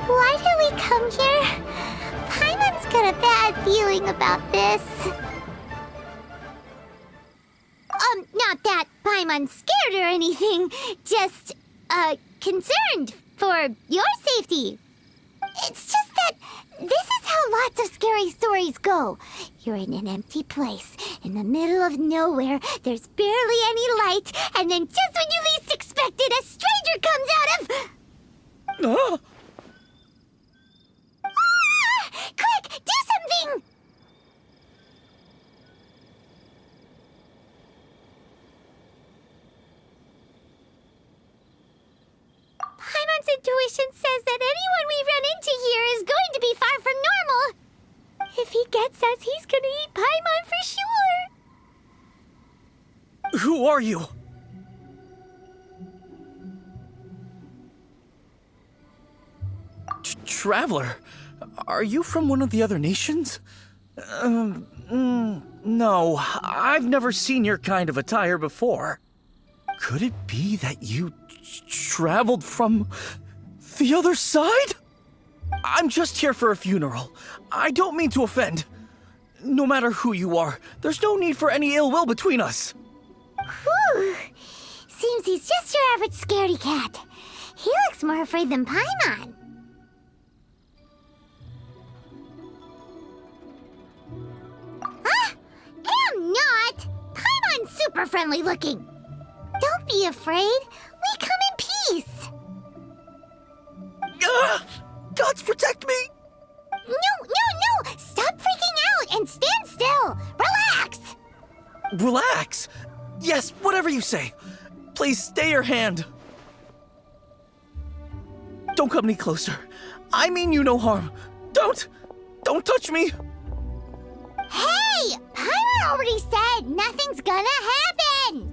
Why did we come here? Paimon's got a bad feeling about this. Not that Paimon's scared or anything, just, concerned for your safety. It's just that this is how lots of scary stories go. You're in an empty place, in the middle of nowhere, there's barely any light, and then just when you least expect it, a stranger comes out of... Oh! Quick, do something! Paimon's intuition says that anyone we run into here is going to be far from normal. If he gets us, he's gonna eat Paimon for sure. Who are you? Traveler? Are you from one of the other nations? No, I've never seen your kind of attire before. Could it be that you traveled from the other side? I'm just here for a funeral. I don't mean to offend. No matter who you are, there's no need for any ill will between us. Whew. Seems he's just your average scaredy cat. He looks more afraid than Paimon. Am not! Paimon's super friendly looking. Don't be afraid. We come in peace. Gods protect me! No! Stop freaking out and stand still. Relax. Relax. Yes, whatever you say. Please stay your hand. Don't come any closer. I mean you no harm. Don't touch me. Hey! Paimon already said nothing's gonna happen!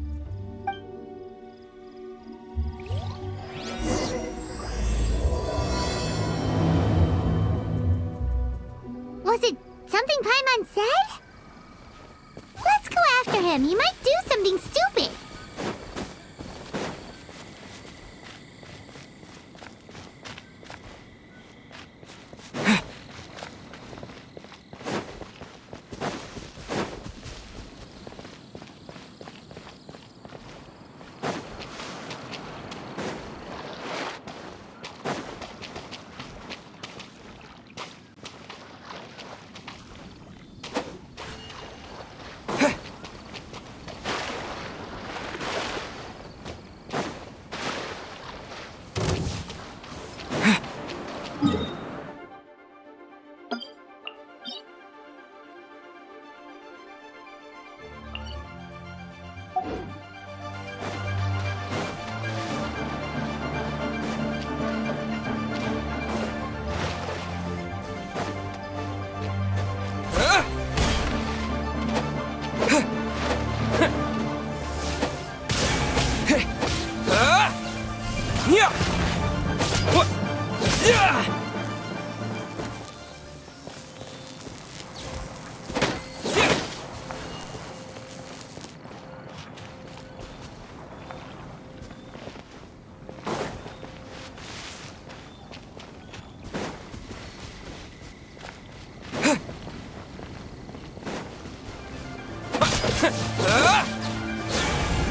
Was it something Paimon said? Let's go after him. He might do something stupid.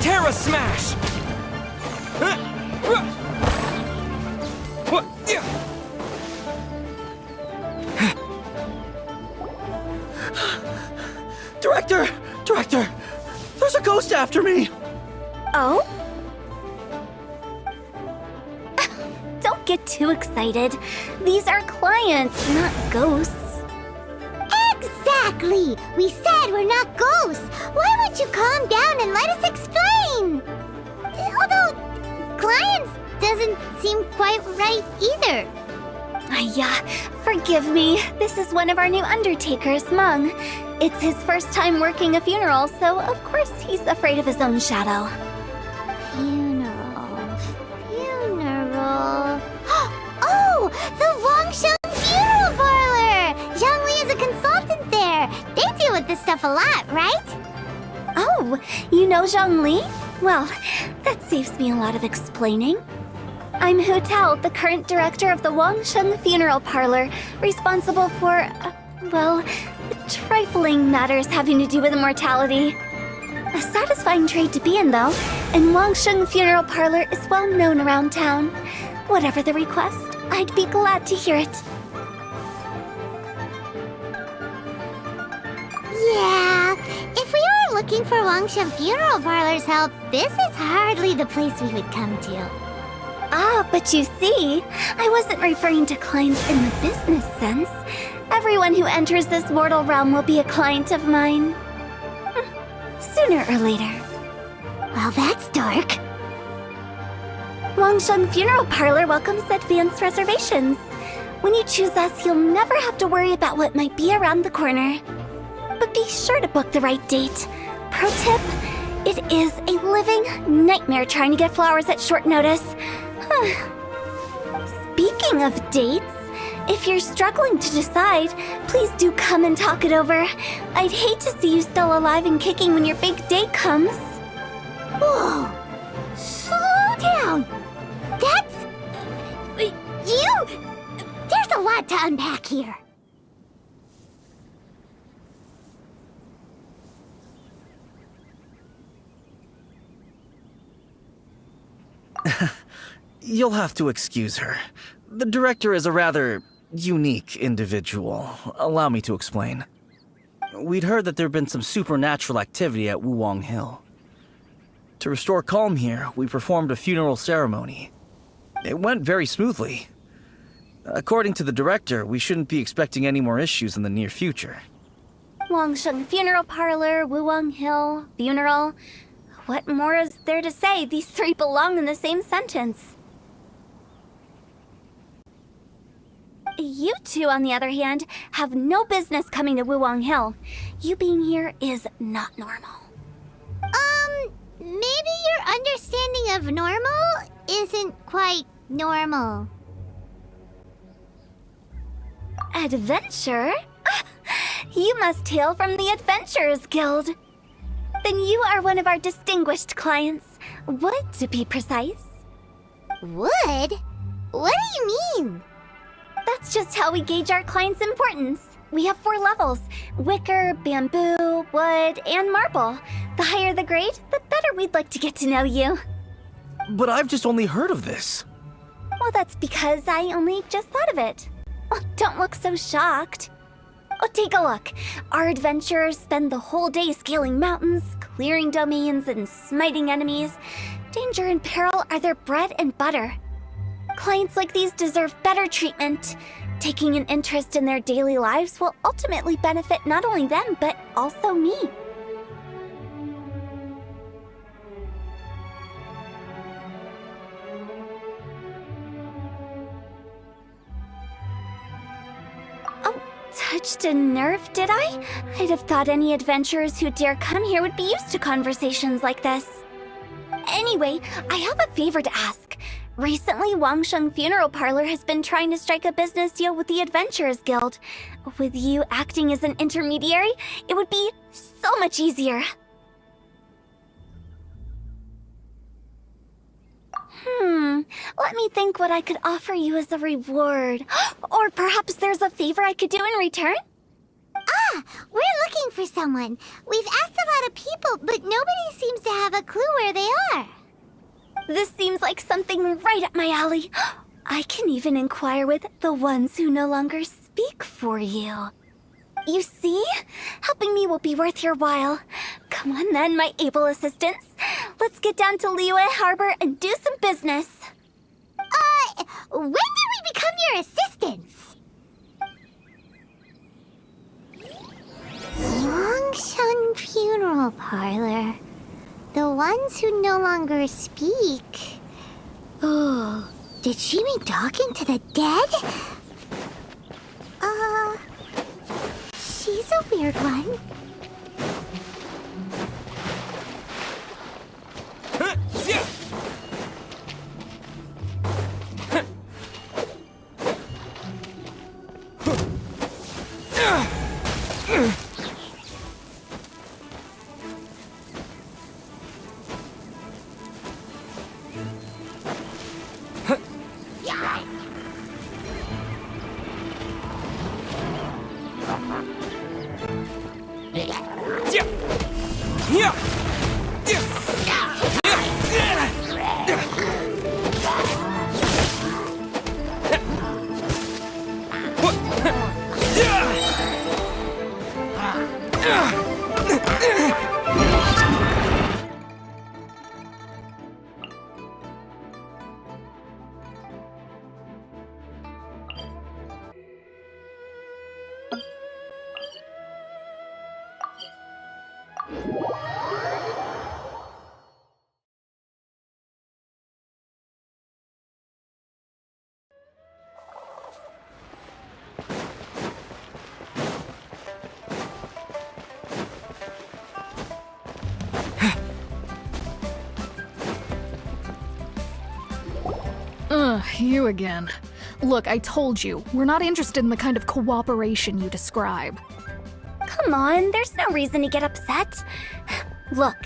Terra Smash! Director! There's a ghost after me! Oh? Don't get too excited. These are clients, not ghosts. Exactly! We said we're not ghosts! Why won't you calm down and let us explain? Although, clients doesn't seem quite right either. Forgive me. This is one of our new undertakers, Meng. It's his first time working a funeral, so of course he's afraid of his own shadow. Funeral. Oh! The Wangsheng Funeral Parlor! Zhongli is a consultant there. They deal with this stuff a lot, right? Oh, you know Zhongli? Well, that saves me a lot of explaining. I'm Hu Tao, the current director of the Wangsheng Funeral Parlor, responsible for, trifling matters having to do with immortality. A satisfying trade to be in, though, and Wangsheng Funeral Parlor is well known around town. Whatever the request, I'd be glad to hear it. Yeah, if we were looking for Wangsheng Funeral Parlor's help, this is hardly the place we would come to. Ah, but you see, I wasn't referring to clients in the business sense. Everyone who enters this mortal realm will be a client of mine. Sooner or later. Well, that's dark. Wangsheng Funeral Parlor welcomes advanced reservations. When you choose us, you'll never have to worry about what might be around the corner. But be sure to book the right date. Pro tip, it is a living nightmare trying to get flowers at short notice. Speaking of dates, if you're struggling to decide, please do come and talk it over. I'd hate to see you still alive and kicking when your big date comes. Whoa! Slow down! That's... you... There's a lot to unpack here. You'll have to excuse her. The director is a rather unique individual. Allow me to explain. We'd heard that there'd been some supernatural activity at Wuwang Hill. To restore calm here, we performed a funeral ceremony. It went very smoothly. According to the director, we shouldn't be expecting any more issues in the near future. Wangsheng Funeral Parlor, Wuwang Hill, funeral. What more is there to say? These three belong in the same sentence. You two, on the other hand, have no business coming to Wuwang Hill. You being here is not normal. Maybe your understanding of normal isn't quite normal. Adventure? You must hail from the Adventurers Guild. Then you are one of our distinguished clients. Wood, to be precise. Wood? What do you mean? That's just how we gauge our clients' importance. We have 4 levels: wicker, bamboo, wood, and marble. The higher the grade, the better we'd like to get to know you. But I've just only heard of this. Well, that's because I only just thought of it. Oh, don't look so shocked. Oh, take a look. Our adventurers spend the whole day scaling mountains, clearing domains, and smiting enemies. Danger and peril are their bread and butter. Clients like these deserve better treatment. Taking an interest in their daily lives will ultimately benefit not only them, but also me. Oh, touched a nerve, did I? I'd have thought any adventurers who dare come here would be used to conversations like this. Anyway, I have a favor to ask. Recently, Wangsheng Funeral Parlor has been trying to strike a business deal with the Adventurers Guild. With you acting as an intermediary, it would be so much easier. Let me think what I could offer you as a reward. Or perhaps there's a favor I could do in return? Ah, we're looking for someone. We've asked a lot of people, but nobody seems to have a clue where they are. This seems like something right up my alley. I can even inquire with the ones who no longer speak for you. You see? Helping me will be worth your while. Come on then, my able assistants. Let's get down to Liyue Harbor and do some business. When did we become your assistants? Longshan Funeral Parlor. The ones who no longer speak. Oh, did she mean talking to the dead? She's a weird one. You again. Look, I told you, we're not interested in the kind of cooperation you describe. Come on, there's no reason to get upset. Look,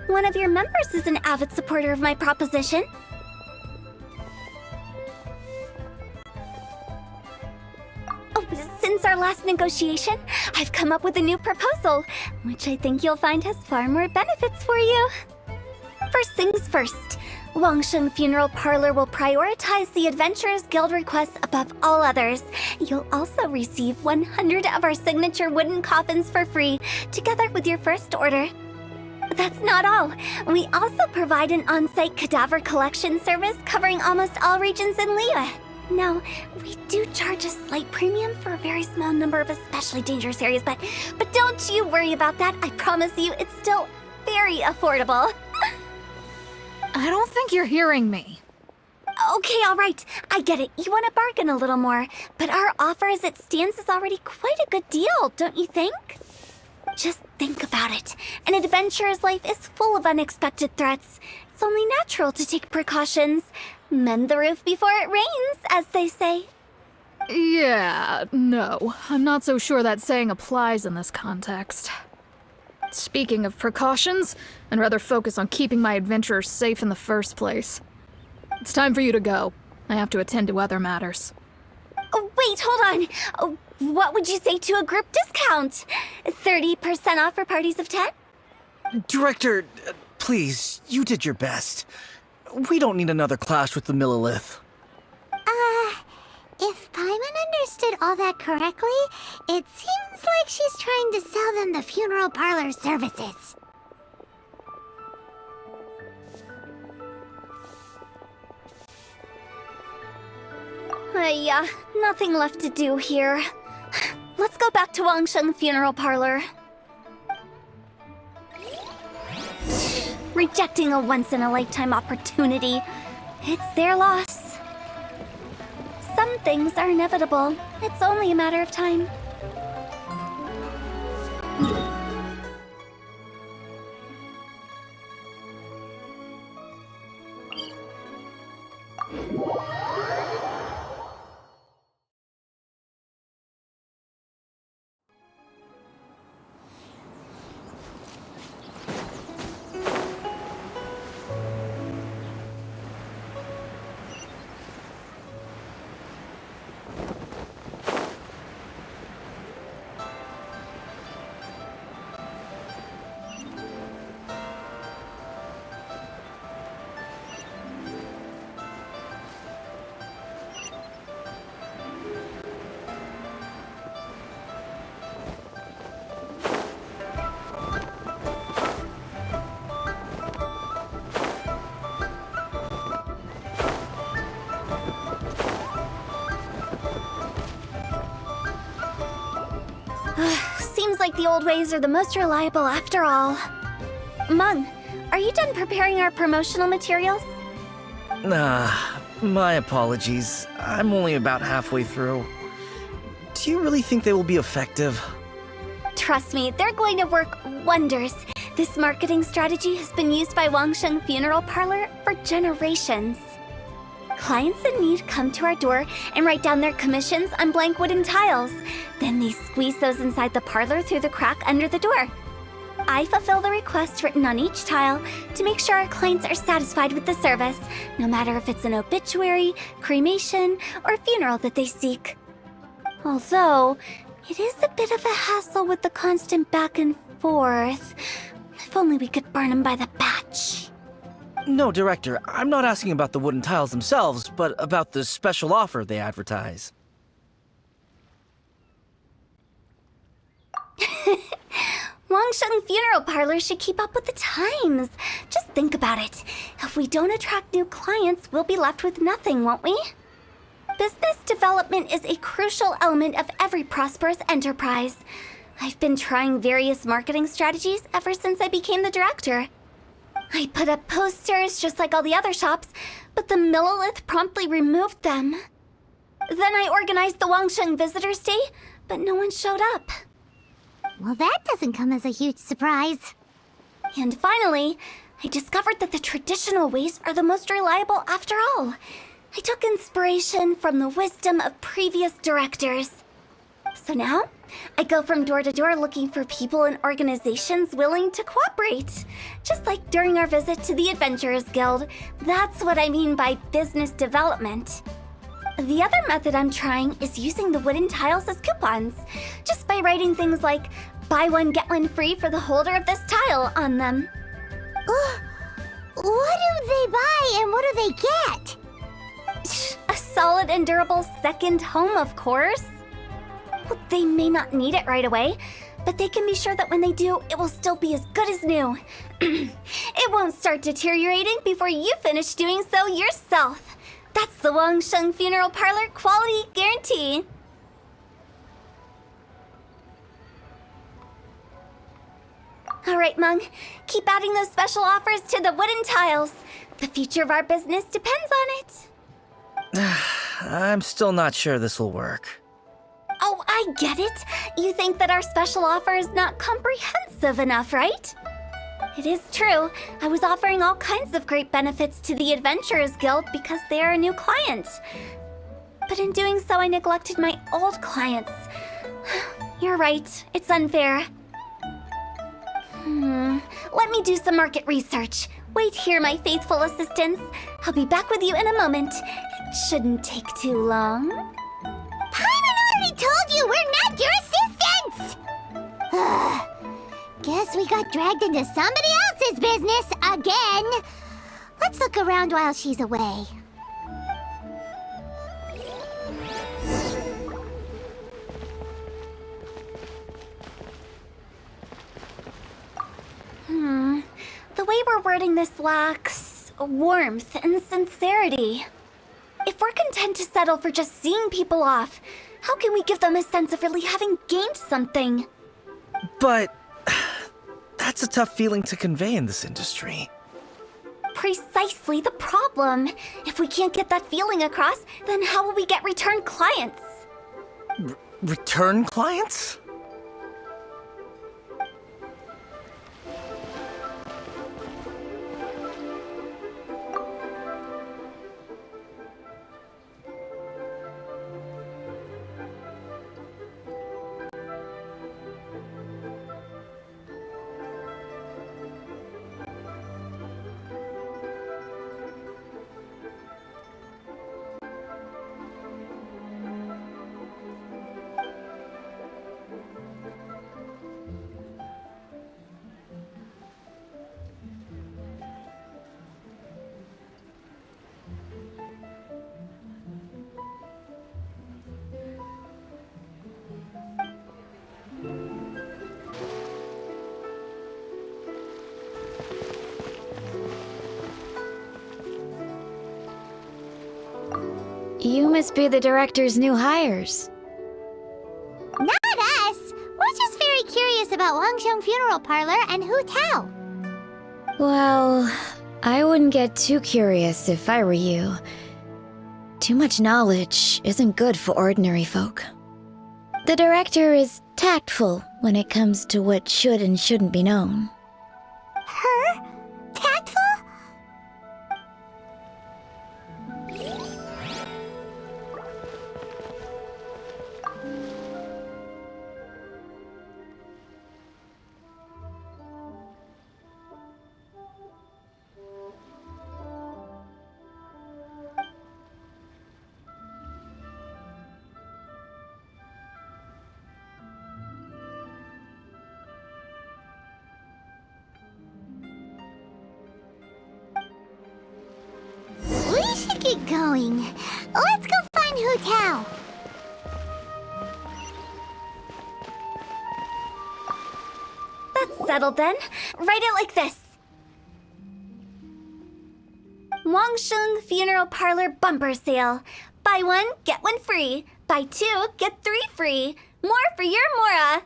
one of your members is an avid supporter of my proposition. Oh, since our last negotiation, I've come up with a new proposal, which I think you'll find has far more benefits for you. First things first. Wangsheng Funeral Parlor will prioritize the Adventurers Guild requests above all others. You'll also receive 100 of our signature wooden coffins for free, together with your first order. That's not all. We also provide an on-site cadaver collection service covering almost all regions in Liyue. Now, we do charge a slight premium for a very small number of especially dangerous areas, but don't you worry about that. I promise you, it's still very affordable. I don't think you're hearing me. Okay, all right. I get it. You want to bargain a little more. But our offer as it stands is already quite a good deal, don't you think? Just think about it. An adventurer's life is full of unexpected threats. It's only natural to take precautions. Mend the roof before it rains, as they say. Yeah, no. I'm not so sure that saying applies in this context. Speaking of precautions, I'd rather focus on keeping my adventurers safe in the first place. It's time for you to go. I have to attend to other matters. Oh, wait, hold on. Oh, what would you say to a group discount? 30% off for parties of 10? Director, please, you did your best. We don't need another clash with the Millilith. If Paimon understood all that correctly, it seems like she's trying to sell them the funeral parlor services. Yeah, nothing left to do here. Let's go back to Wangsheng Funeral Parlor. Rejecting a once-in-a-lifetime opportunity. It's their loss. Some things are inevitable. It's only a matter of time. Seems like the old ways are the most reliable after all. Mung, are you done preparing our promotional materials? My apologies. I'm only about halfway through. Do you really think they will be effective? Trust me, they're going to work wonders. This marketing strategy has been used by Wangsheng Funeral Parlor for generations. Clients in need come to our door and write down their commissions on blank wooden tiles. Then they squeeze those inside the parlor through the crack under the door. I fulfill the request written on each tile to make sure our clients are satisfied with the service, no matter if it's an obituary, cremation, or funeral that they seek. Although, it is a bit of a hassle with the constant back and forth. If only we could burn them by the batch. No, Director, I'm not asking about the wooden tiles themselves, but about the special offer they advertise. Wangsheng Funeral Parlor should keep up with the times. Just think about it. If we don't attract new clients, we'll be left with nothing, won't we? Business development is a crucial element of every prosperous enterprise. I've been trying various marketing strategies ever since I became the director. I put up posters just like all the other shops, but the Millilith promptly removed them. Then I organized the Wangsheng Visitors Day, but no one showed up. Well, that doesn't come as a huge surprise. And finally, I discovered that the traditional ways are the most reliable after all. I took inspiration from the wisdom of previous directors. So now, I go from door to door looking for people and organizations willing to cooperate. Just like during our visit to the Adventurers Guild. That's what I mean by business development. The other method I'm trying is using the wooden tiles as coupons. Just by writing things like, buy one, get one free for the holder of this tile on them. What do they buy and what do they get? A solid and durable second home, of course. Well, they may not need it right away, but they can be sure that when they do, it will still be as good as new. It won't start deteriorating before you finish doing so yourself. That's the Wangsheng Funeral Parlor quality guarantee. All right, Mung. Keep adding those special offers to the wooden tiles. The future of our business depends on it. I'm still not sure this will work. Oh, I get it. You think that our special offer is not comprehensive enough, right? It is true. I was offering all kinds of great benefits to the Adventurers Guild because they are a new client. But in doing so, I neglected my old clients. You're right. It's unfair. Let me do some market research. Wait here, my faithful assistants. I'll be back with you in a moment. It shouldn't take too long. Paimon already told you we're not your assistants! Guess we got dragged into somebody else's business again. Let's look around while she's away. The way we're wording this lacks warmth and sincerity. If we're content to settle for just seeing people off, how can we give them a sense of really having gained something? But that's a tough feeling to convey in this industry. Precisely the problem. If we can't get that feeling across, then how will we get return clients? Return clients? You must be the director's new hires. Not us! We're just very curious about Wangsheng Funeral Parlor and Hu Tao. Well, I wouldn't get too curious if I were you. Too much knowledge isn't good for ordinary folk. The director is tactful when it comes to what should and shouldn't be known. Her? Tactful? We should get going. Let's go find Hu Tao. That's settled then. Write it like this. Wangsheng Funeral Parlor Bumper Sale. Buy one, get one free. Buy two, get three free. More for your Mora.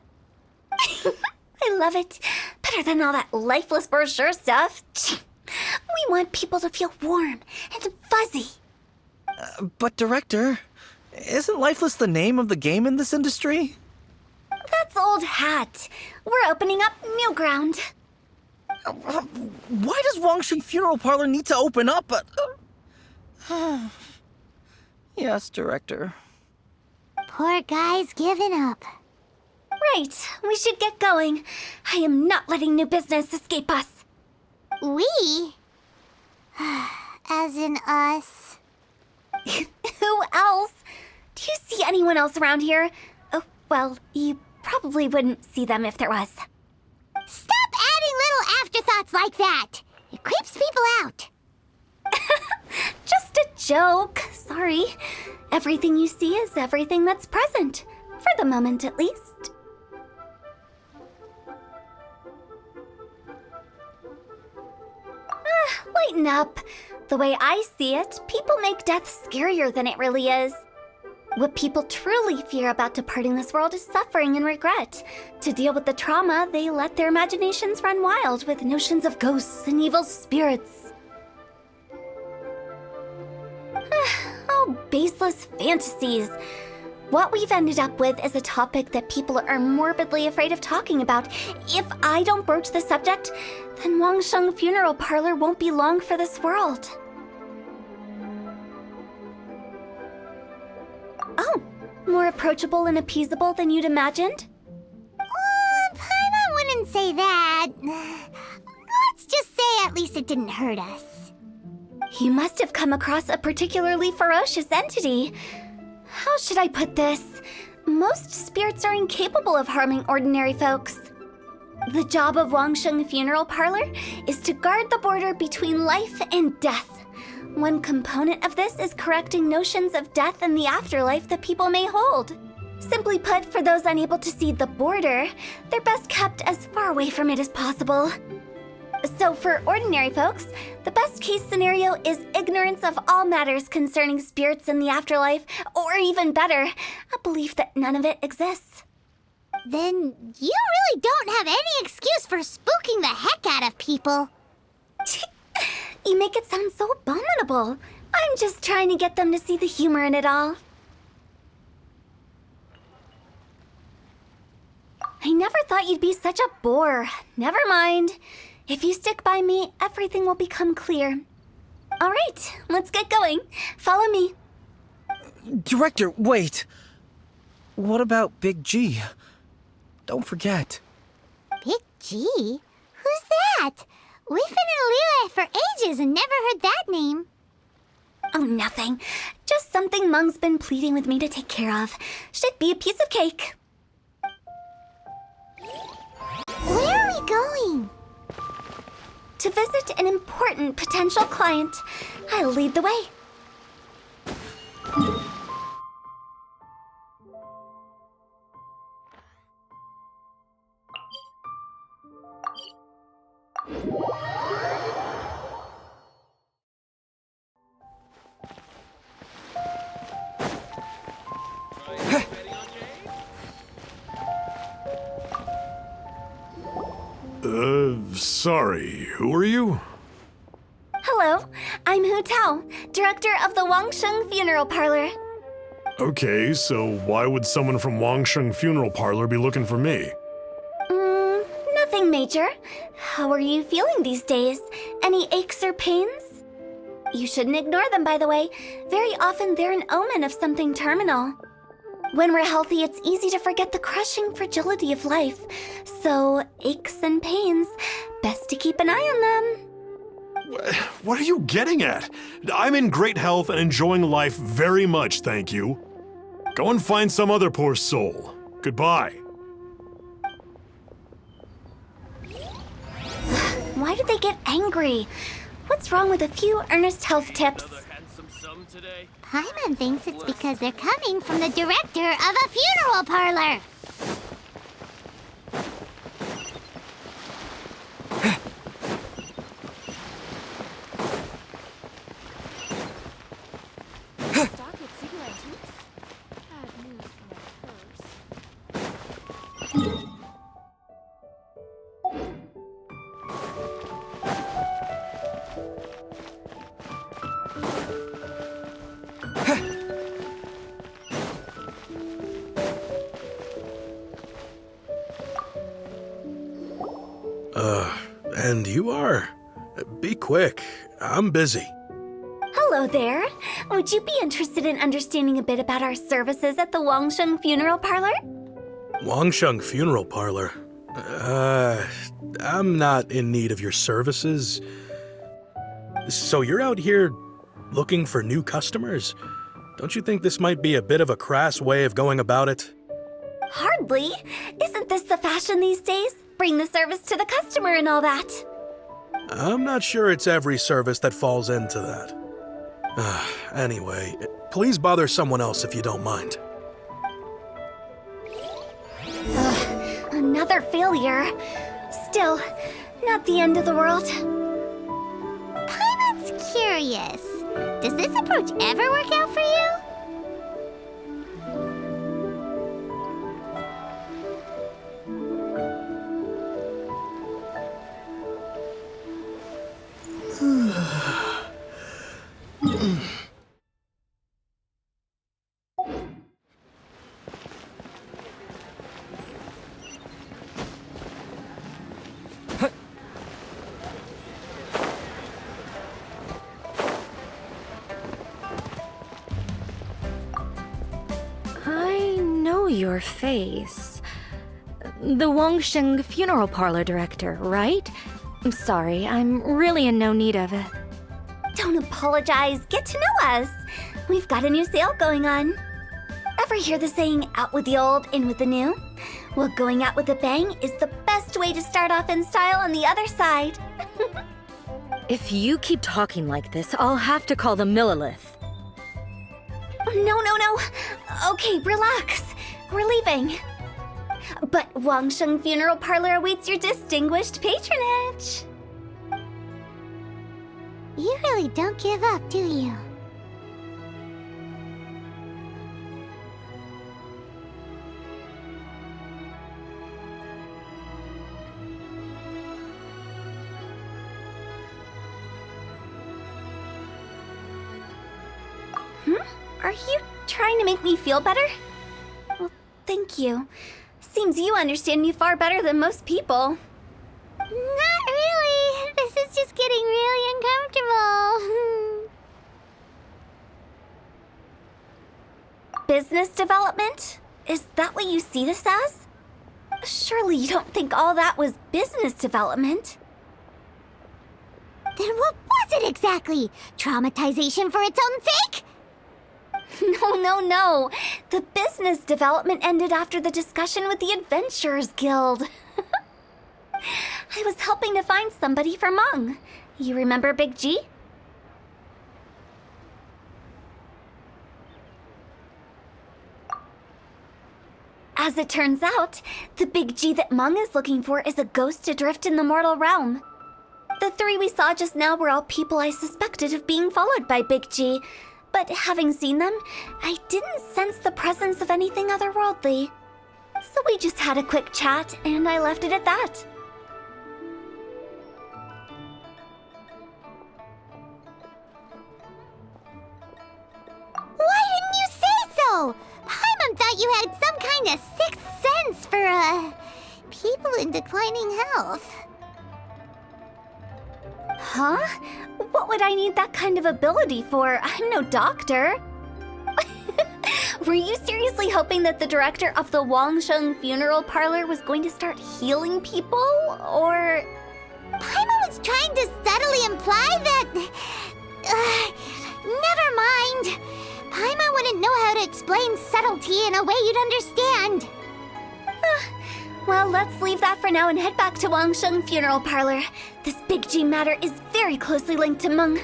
I love it. Better than all that lifeless brochure stuff. We want people to feel warm and fuzzy. But Director, isn't Lifeless the name of the game in this industry? That's old hat. We're opening up new ground. Why does Wangsheng Funeral Parlor need to open up? Yes, Director. Poor guy's given up. Right, we should get going. I am not letting new business escape us. We? As in us. Who else? Do you see anyone else around here? Oh, well, you probably wouldn't see them if there was. Stop adding little afterthoughts like that. It creeps people out. Just a joke. Sorry. Everything you see is everything that's present. For the moment, at least. Lighten up. The way I see it, people make death scarier than it really is. What people truly fear about departing this world is suffering and regret. To deal with the trauma, they let their imaginations run wild with notions of ghosts and evil spirits. Oh, baseless fantasies. What we've ended up with is a topic that people are morbidly afraid of talking about. If I don't broach the subject, then Wangsheng Funeral Parlor won't be long for this world. Oh, more approachable and appeasable than you'd imagined? Paimon wouldn't say that. Let's just say at least it didn't hurt us. You must have come across a particularly ferocious entity. How should I put this? Most spirits are incapable of harming ordinary folks. The job of Wangsheng Funeral Parlor is to guard the border between life and death. One component of this is correcting notions of death and the afterlife that people may hold. Simply put, for those unable to see the border, they're best kept as far away from it as possible. So for ordinary folks, the best case scenario is ignorance of all matters concerning spirits and the afterlife, or even better, a belief that none of it exists. Then you really don't have any excuse for spooking the heck out of people. You make it sound so abominable. I'm just trying to get them to see the humor in it all. I never thought you'd be such a bore. Never mind. If you stick by me, everything will become clear. All right, let's get going. Follow me. Director, wait. What about Big G? Don't forget. Big G? Who's that? We've been in Liyue for ages and never heard that name. Oh, nothing. Just something Mung's been pleading with me to take care of. Should be a piece of cake. Where are we going? To visit an important potential client. I'll lead the way. Sorry, who are you? Hello, I'm Hu Tao, director of the Wangsheng Funeral Parlor. Okay, so why would someone from Wangsheng Funeral Parlor be looking for me? Nothing major. How are you feeling these days? Any aches or pains? You shouldn't ignore them, by the way. Very often they're an omen of something terminal. When we're healthy, it's easy to forget the crushing fragility of life. So, aches and pains, best to keep an eye on them. What are you getting at? I'm in great health and enjoying life very much, thank you. Go and find some other poor soul. Goodbye. Why do they get angry? What's wrong with a few earnest health tips? Paimon thinks it's because they're coming from the director of a funeral parlor. And you are? Be quick. I'm busy. Hello there. Would you be interested in understanding a bit about our services at the Wangsheng Funeral Parlor? Wangsheng Funeral Parlor? I'm not in need of your services. So you're out here looking for new customers? Don't you think this might be a bit of a crass way of going about it? Hardly. Isn't this the fashion these days? Bring the service to the customer and all that. I'm not sure it's every service that falls into that. Anyway, please bother someone else if you don't mind. Another failure. Still, not the end of the world. Paimon's curious. Does this approach ever work out for you? I know your face. The Wangsheng Funeral Parlor director, right? I'm sorry, I'm really in no need of it. Don't apologize. Get to know us. We've got a new sale going on. Ever hear the saying, out with the old, in with the new? Well, going out with a bang is the best way to start off in style on the other side. If you keep talking like this, I'll have to call the Millilith. No. Okay, relax. We're leaving. But Wangsheng Funeral Parlor awaits your distinguished patronage. You really don't give up, do you? Are you trying to make me feel better? Well, thank you. Seems you understand me far better than most people. Not really. This is just getting really uncomfortable. Business development? Is that what you see this as? Surely you don't think all that was business development. Then what was it exactly? Traumatization for its own sake? No. The business development ended after the discussion with the Adventurers Guild. I was helping to find somebody for Meng. You remember Big G? As it turns out, the Big G that Meng is looking for is a ghost adrift in the mortal realm. The three we saw just now were all people I suspected of being followed by Big G, but having seen them, I didn't sense the presence of anything otherworldly. So we just had a quick chat, and I left it at that. people in declining health. Huh? What would I need that kind of ability for? I'm no doctor. Were you seriously hoping that the director of the Wangsheng funeral parlor was going to start healing people? Or... Paimon was trying to subtly imply that... never mind. Paimon wouldn't know how to explain subtlety in a way you'd understand. Well, let's leave that for now and head back to Wangsheng funeral parlor. This Big G matter is very closely linked to Meng.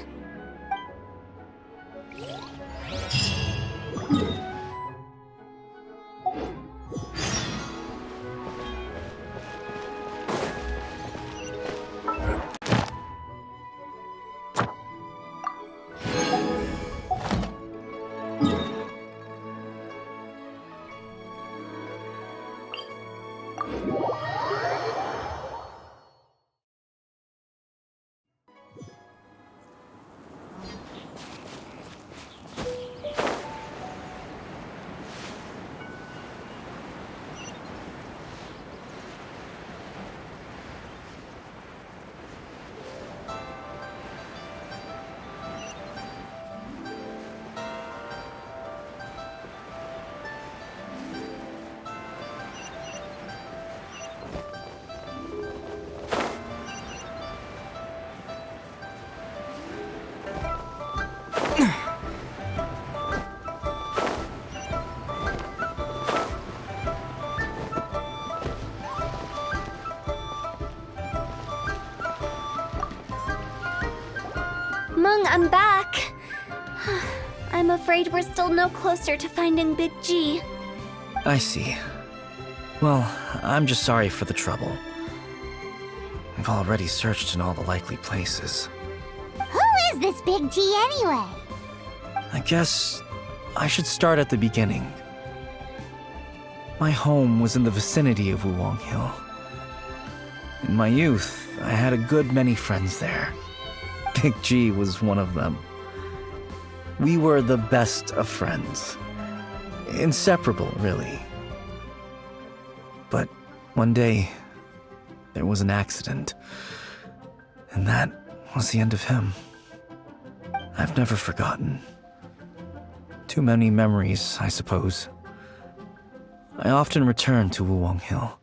Meng, I'm back. I'm afraid we're still no closer to finding Big G. I see. Well, I'm just sorry for the trouble. I've already searched in all the likely places. Who is this Big G anyway? I guess I should start at the beginning. My home was in the vicinity of Wulong Hill. In my youth, I had a good many friends there. Big G was one of them. We were the best of friends. Inseparable, really. But one day, there was an accident. And that was the end of him. I've never forgotten. Too many memories, I suppose. I often return to Wulong Hill.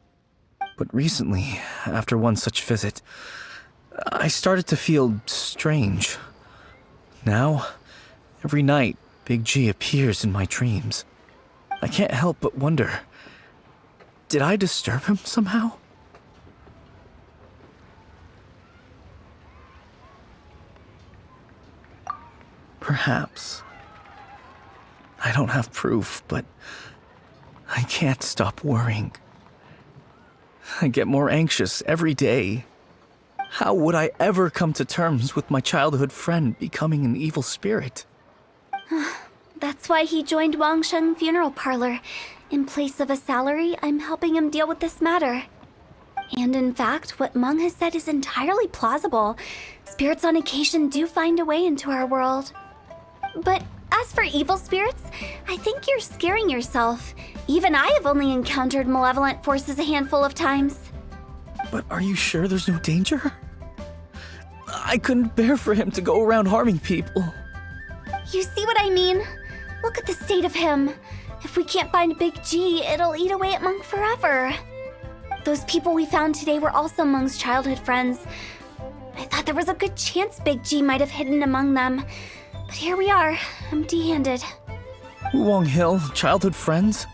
But recently, after one such visit, I started to feel strange. Now, every night, Big G appears in my dreams. I can't help but wonder, did I disturb him somehow? Perhaps. I don't have proof, but I can't stop worrying. I get more anxious every day. How would I ever come to terms with my childhood friend becoming an evil spirit? That's why he joined Wangsheng funeral parlor. In place of a salary, I'm helping him deal with this matter. And in fact, what Meng has said is entirely plausible. Spirits on occasion do find a way into our world. But as for evil spirits, I think you're scaring yourself. Even I have only encountered malevolent forces a handful of times. But are you sure there's no danger? I couldn't bear for him to go around harming people. You see what I mean? Look at the state of him. If we can't find Big G, it'll eat away at Meng forever. Those people we found today were also Meng's childhood friends. I thought there was a good chance Big G might have hidden among them. But here we are, empty-handed. Wulong Hill, childhood friends?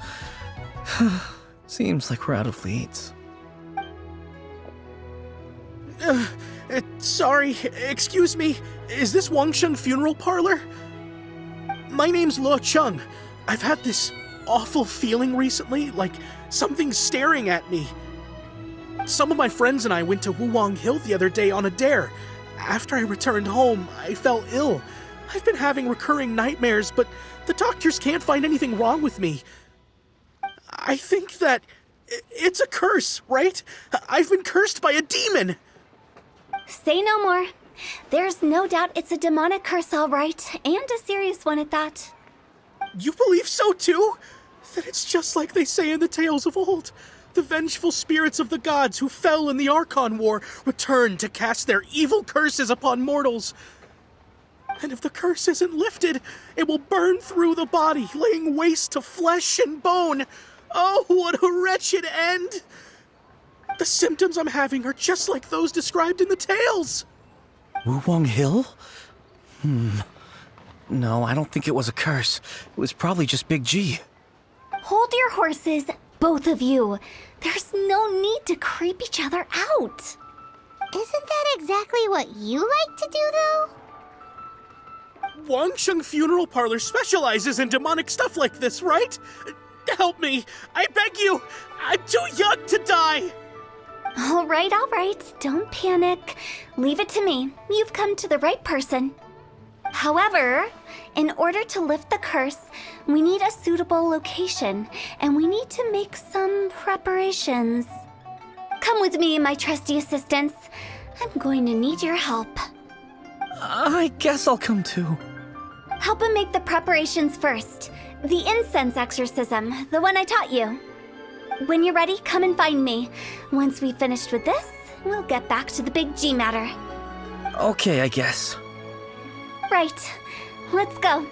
Seems like we're out of leads. Sorry, excuse me. Is this Wangsheng funeral parlor? My name's Luo Chung. I've had this awful feeling recently, like something's staring at me. Some of my friends and I went to Wulong Hill the other day on a dare. After I returned home, I fell ill. I've been having recurring nightmares, but the doctors can't find anything wrong with me. I think that it's a curse, right? I've been cursed by a demon. Say no more. There's no doubt it's a demonic curse, all right, and a serious one at that. You believe so too? Then it's just like they say in the tales of old. The vengeful spirits of the gods who fell in the Archon War return to cast their evil curses upon mortals. And if the curse isn't lifted, it will burn through the body, laying waste to flesh and bone. Oh, what a wretched end! The symptoms I'm having are just like those described in the tales. Wulong Hill? No, I don't think it was a curse. It was probably just Big G. Hold your horses, both of you. There's no need to creep each other out. Isn't that exactly what you like to do, though? Wangsheng Funeral Parlor specializes in demonic stuff like this, right? Help me! I beg you! I'm too young to die! All right. Don't panic. Leave it to me. You've come to the right person. However, in order to lift the curse, we need a suitable location, and we need to make some preparations. Come with me, my trusty assistants. I'm going to need your help. I guess I'll come too. Help him make the preparations first. The incense exorcism, the one I taught you. When you're ready, come and find me. Once we've finished with this, we'll get back to the Big G matter. Okay, I guess. Right. Let's go.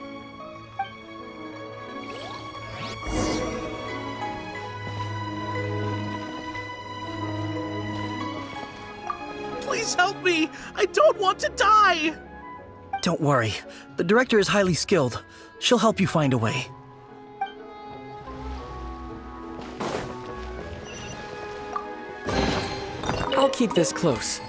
Please help me! I don't want to die! Don't worry. The director is highly skilled. She'll help you find a way. I'll keep this close.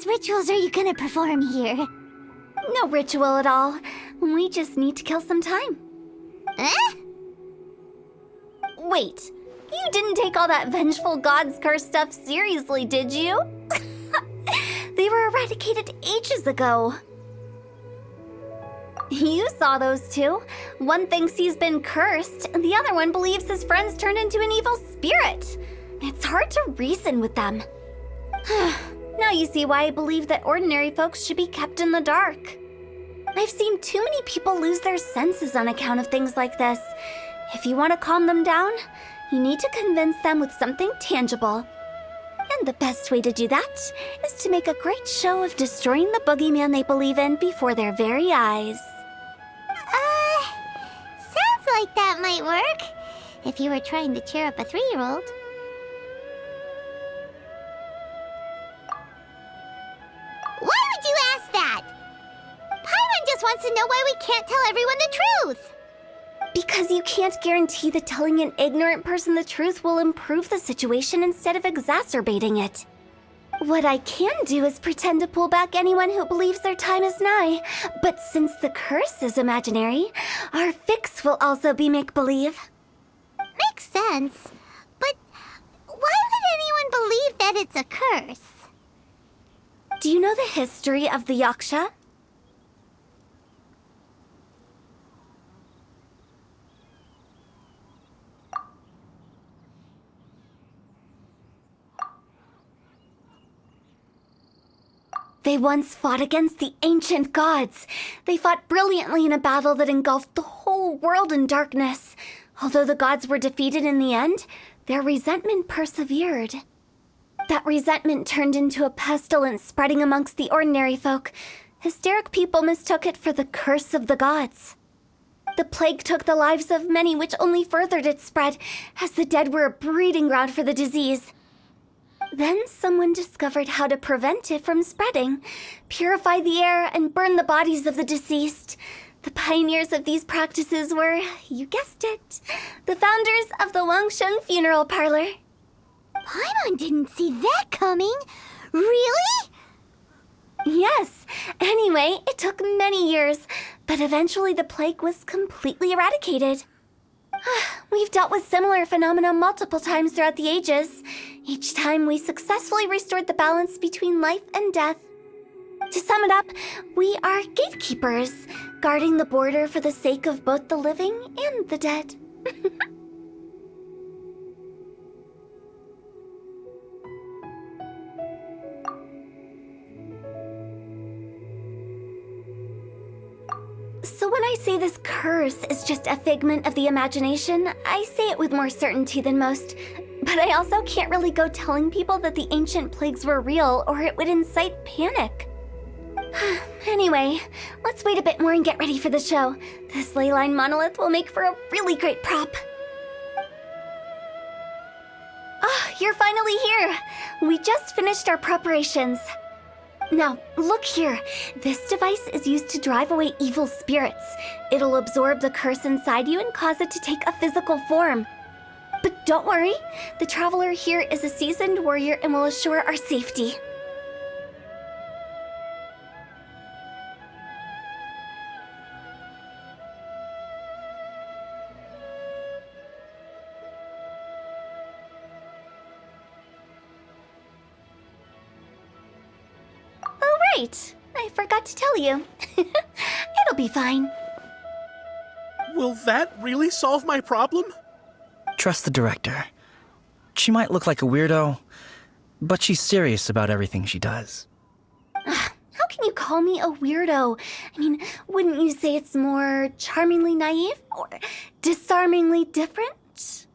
Rituals are you gonna perform here? No ritual at all. We just need to kill some time. Eh? Wait, you didn't take all that vengeful god's curse stuff seriously, did you? They were eradicated ages ago. You saw those two. One thinks he's been cursed, and the other one believes his friends turned into an evil spirit. It's hard to reason with them. Now you see why I believe that ordinary folks should be kept in the dark. I've seen too many people lose their senses on account of things like this. If you want to calm them down, you need to convince them with something tangible. And the best way to do that is to make a great show of destroying the boogeyman they believe in before their very eyes. Sounds like that might work. If you were trying to cheer up a 3-year-old. Why would you ask that? Paimon just wants to know why we can't tell everyone the truth. Because you can't guarantee that telling an ignorant person the truth will improve the situation instead of exacerbating it. What I can do is pretend to pull back anyone who believes their time is nigh. But since the curse is imaginary, our fix will also be make-believe. Makes sense. But why would anyone believe that it's a curse? Do you know the history of the Yaksha? They once fought against the ancient gods. They fought brilliantly in a battle that engulfed the whole world in darkness. Although the gods were defeated in the end, their resentment persevered. That resentment turned into a pestilence spreading amongst the ordinary folk. Hysteric people mistook it for the curse of the gods. The plague took the lives of many, which only furthered its spread, as the dead were a breeding ground for the disease. Then someone discovered how to prevent it from spreading, purify the air, and burn the bodies of the deceased. The pioneers of these practices were, you guessed it, the founders of the Wangsheng Funeral Parlor. Paimon didn't see that coming. Really? Yes. Anyway, it took many years, but eventually the plague was completely eradicated. We've dealt with similar phenomena multiple times throughout the ages. Each time we successfully restored the balance between life and death. To sum it up, we are gatekeepers, guarding the border for the sake of both the living and the dead. So when I say this curse is just a figment of the imagination, I say it with more certainty than most. But I also can't really go telling people that the ancient plagues were real, or it would incite panic. Anyway, let's wait a bit more and get ready for the show. This leyline monolith will make for a really great prop. Oh, you're finally here! We just finished our preparations. Now, look here. This device is used to drive away evil spirits. It'll absorb the curse inside you and cause it to take a physical form. But don't worry, the traveler here is a seasoned warrior and will assure our safety. Right. I forgot to tell you. It'll be fine. Will that really solve my problem? Trust the director. She might look like a weirdo, but she's serious about everything she does. How can you call me a weirdo? I mean, wouldn't you say it's more charmingly naive or disarmingly different?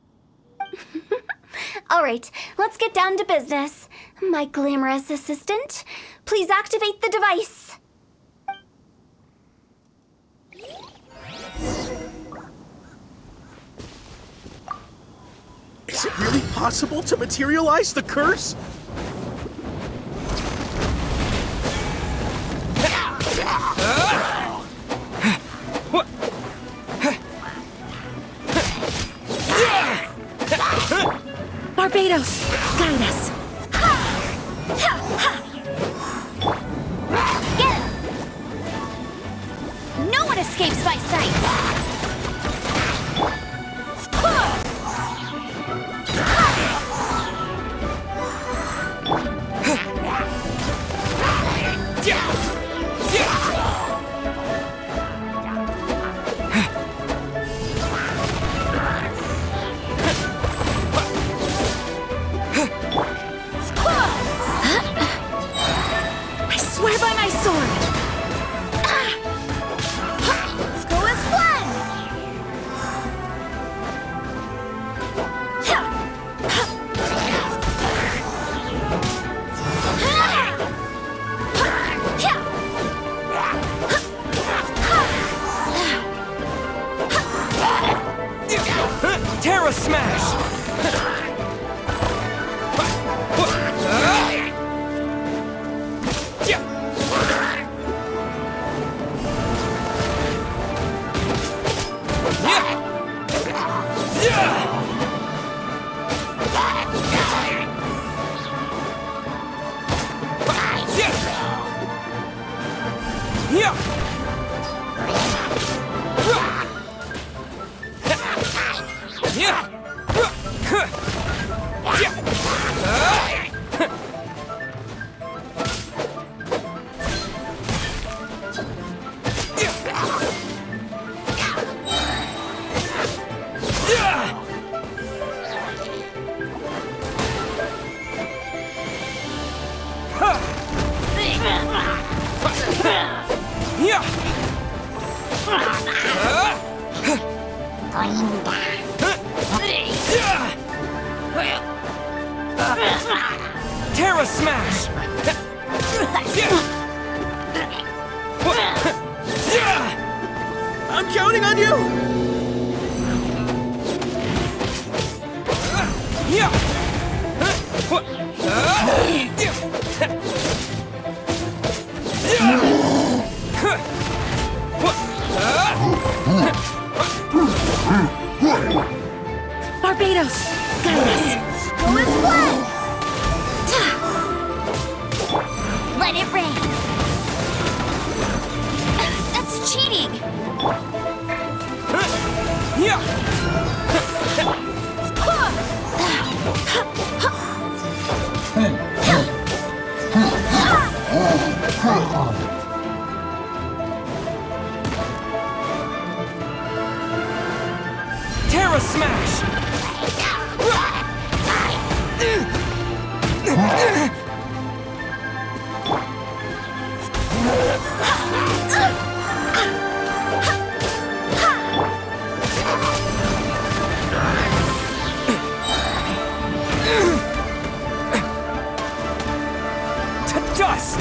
All right, let's get down to business. My glamorous assistant, please activate the device. Is it really possible to materialize the curse? Barbados, guide us. Get him! No one escapes my sight! I swear by my sword. Let's go as one! Terra Smash! Terra Smash! I'm counting on you! Barbados, guide us. Go as one! Let it rain! That's cheating! Terra Smash! To dust!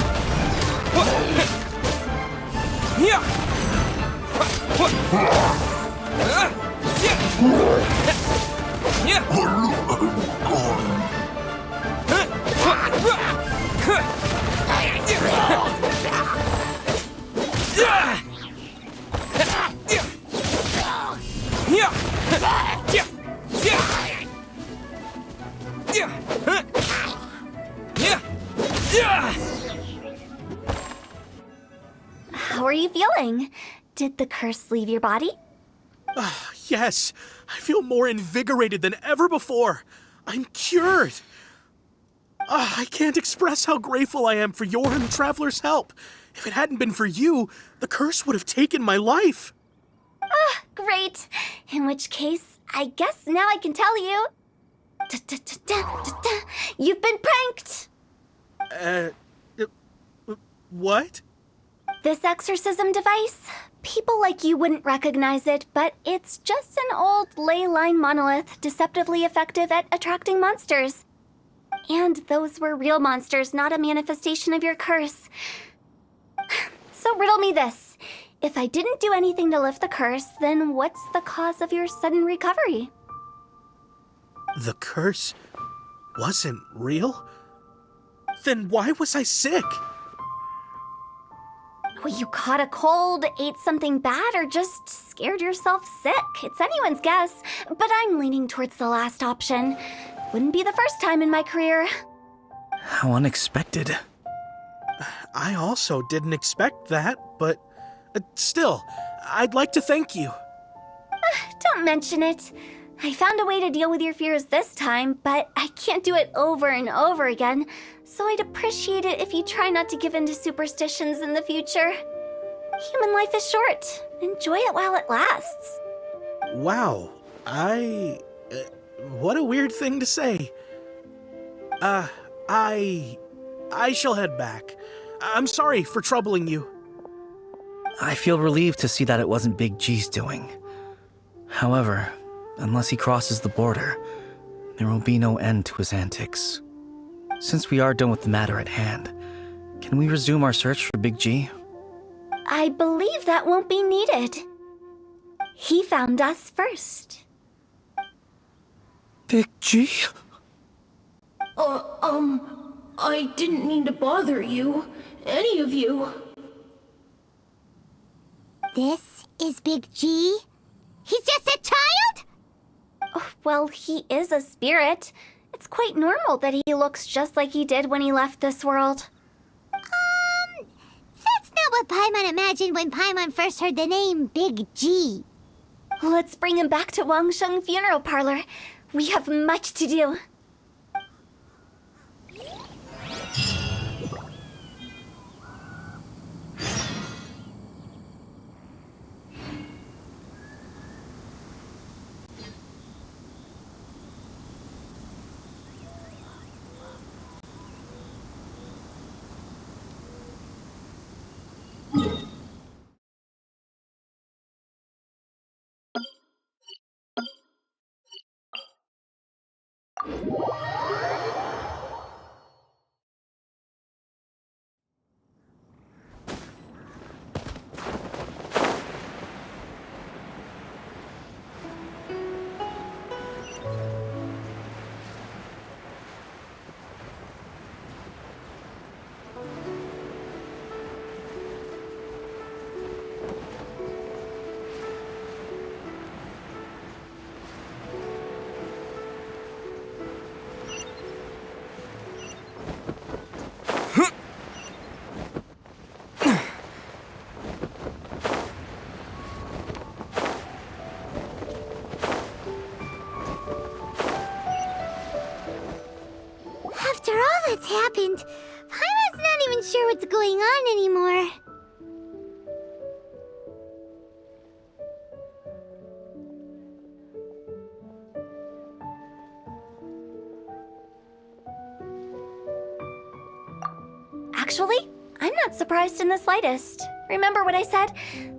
How are you feeling? Did the curse leave your body? Yes, I feel more invigorated than ever before. I'm cured. I can't express how grateful I am for your and the Traveler's help. If it hadn't been for you, the curse would have taken my life. Great. In which case, I guess now I can tell you. Da-da-da-da-da-da. You've been pranked! What? This exorcism device, people like you wouldn't recognize it, but it's just an old ley line monolith deceptively effective at attracting monsters. And those were real monsters, not a manifestation of your curse. So riddle me this. If I didn't do anything to lift the curse, then what's the cause of your sudden recovery? The curse wasn't real? Then why was I sick? Well, you caught a cold, ate something bad, or just scared yourself sick. It's anyone's guess, but I'm leaning towards the last option. Wouldn't be the first time in my career. How unexpected. I also didn't expect that, but still, I'd like to thank you. Don't mention it. I found a way to deal with your fears this time, but I can't do it over and over again, so I'd appreciate it if you try not to give in to superstitions in the future. Human life is short. Enjoy it while it lasts. Wow, what a weird thing to say. I shall head back. I'm sorry for troubling you. I feel relieved to see that it wasn't Big G's doing. However, unless he crosses the border, there will be no end to his antics. Since we are done with the matter at hand, can we resume our search for Big G? I believe that won't be needed. He found us first. Big G? I didn't mean to bother you. Any of you. This is Big G? He's just a child? Oh, well, he is a spirit. It's quite normal that he looks just like he did when he left this world. That's not what Paimon imagined when Paimon first heard the name Big G. Let's bring him back to Wangsheng Funeral Parlor. We have much to do. happened. Paimon's not even sure what's going on anymore. Actually, I'm not surprised in the slightest. Remember what I said?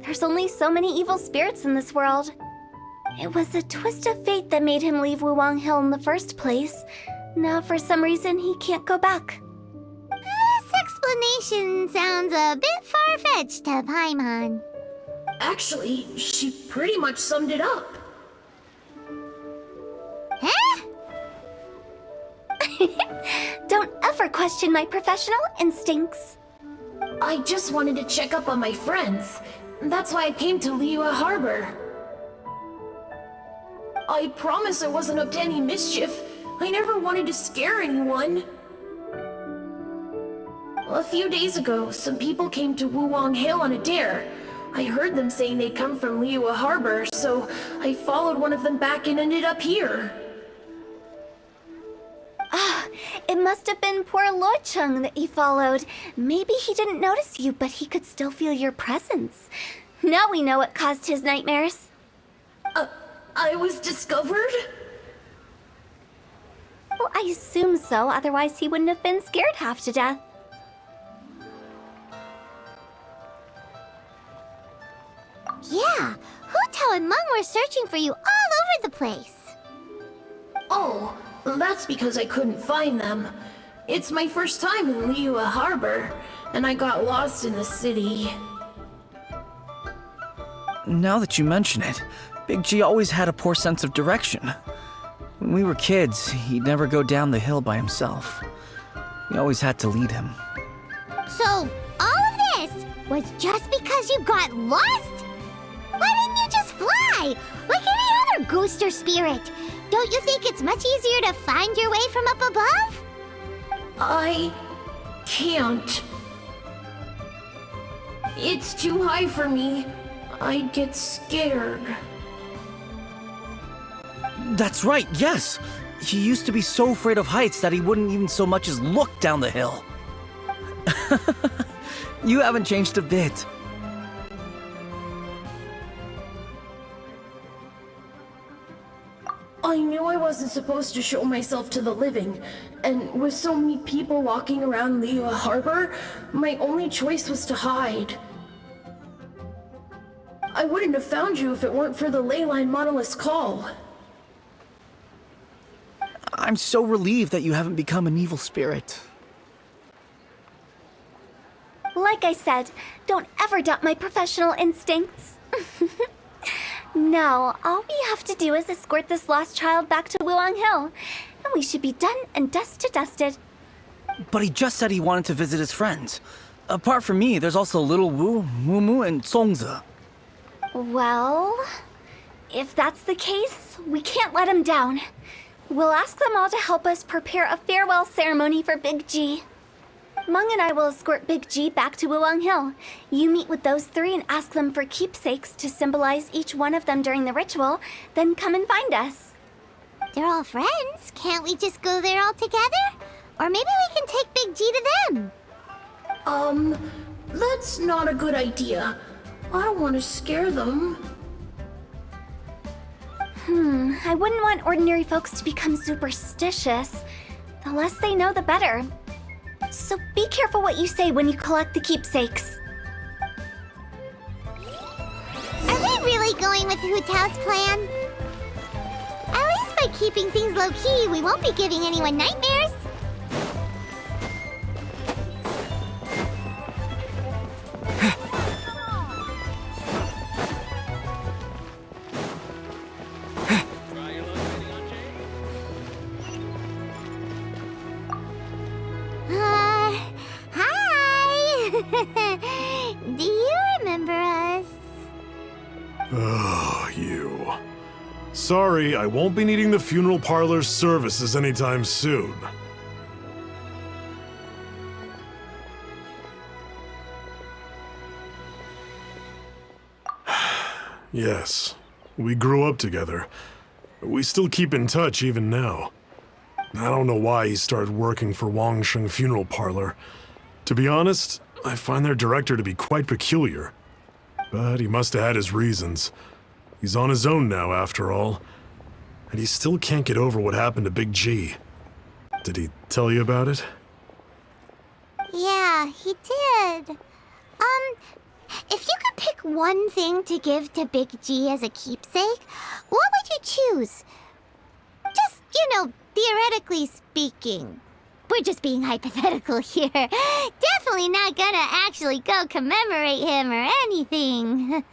There's only so many evil spirits in this world. It was a twist of fate that made him leave Wuwang Hill in the first place. Now, for some reason, he can't go back. This explanation sounds a bit far-fetched to Paimon. Actually, she pretty much summed it up. Huh? Don't ever question my professional instincts. I just wanted to check up on my friends. That's why I came to Liyue Harbor. I promise I wasn't up to any mischief. I never wanted to scare anyone. A few days ago, some people came to Wuwang Hill on a dare. I heard them saying they'd come from Liyue Harbor, so I followed one of them back and ended up here. It must have been poor Lo Chung that you followed. Maybe he didn't notice you, but he could still feel your presence. Now we know what caused his nightmares. I was discovered? Well, I assume so, otherwise he wouldn't have been scared half to death. Yeah, Hu Tao and Meng were searching for you all over the place. Oh, that's because I couldn't find them. It's my first time in Liyue Harbor, and I got lost in the city. Now that you mention it, Big G always had a poor sense of direction. When we were kids, he'd never go down the hill by himself. We always had to lead him. So, all of this was just because you got lost? Why didn't you just fly? Like any other ghost or spirit? Don't you think it's much easier to find your way from up above? I can't. It's too high for me. I'd get scared. That's right, yes! He used to be so afraid of heights that he wouldn't even so much as look down the hill. You haven't changed a bit. I knew I wasn't supposed to show myself to the living, and with so many people walking around Liyue Harbor, my only choice was to hide. I wouldn't have found you if it weren't for the Leyline Monolith's call. I'm so relieved that you haven't become an evil spirit. Like I said, don't ever doubt my professional instincts. Now, all we have to do is escort this lost child back to Wuwang Hill, and we should be done and dust to dusted. But he just said he wanted to visit his friends. Apart from me, there's also Little Wu, Mumu, and Songzi. Well, if that's the case, we can't let him down. We'll ask them all to help us prepare a farewell ceremony for Big G. Meng and I will escort Big G back to Wuwang Hill. You meet with those three and ask them for keepsakes to symbolize each one of them during the ritual, then come and find us. They're all friends. Can't we just go there all together? Or maybe we can take Big G to them. That's not a good idea. I don't want to scare them. I wouldn't want ordinary folks to become superstitious. The less they know, the better. So be careful what you say when you collect the keepsakes. Are we really going with Hu Tao's plan? At least by keeping things low-key, we won't be giving anyone nightmares. Hi! Do you remember us? Oh, you. Sorry, I won't be needing the funeral parlor's services anytime soon. Yes, we grew up together. We still keep in touch even now. I don't know why he started working for Wangsheng Funeral Parlor. To be honest, I find their director to be quite peculiar. But he must have had his reasons. He's on his own now, after all. And he still can't get over what happened to Big G. Did he tell you about it? Yeah, he did. If you could pick one thing to give to Big G as a keepsake, what would you choose? Just, theoretically speaking. We're just being hypothetical here. Definitely not gonna actually go commemorate him or anything.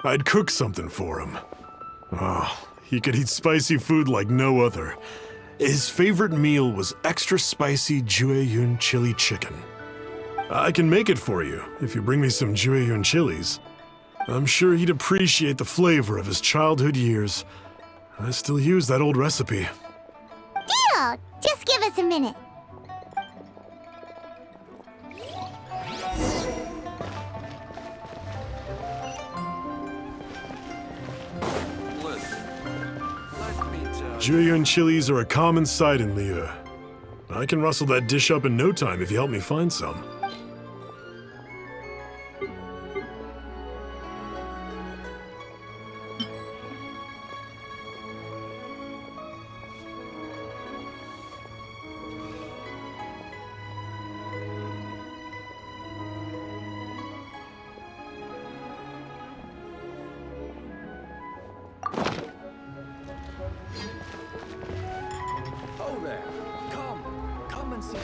I'd cook something for him. Oh, he could eat spicy food like no other. His favorite meal was extra spicy Jueyun chili chicken. I can make it for you if you bring me some Jueyun chilies. I'm sure he'd appreciate the flavor of his childhood years. I still use that old recipe. Deal! Just give us a minute. Jueyun chilies are a common sight in Liyue. I can rustle that dish up in no time if you help me find some. Oh there. Come and see.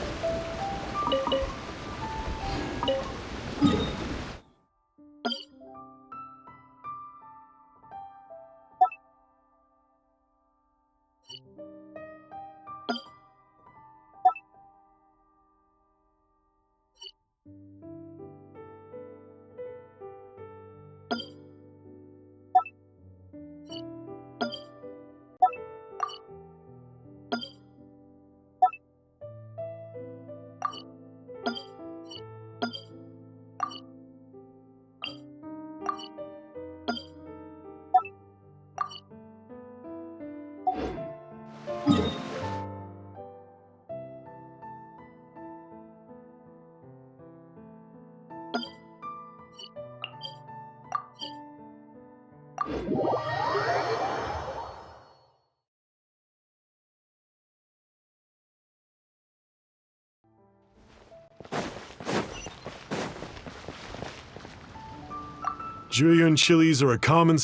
Jueyun chilies are a common...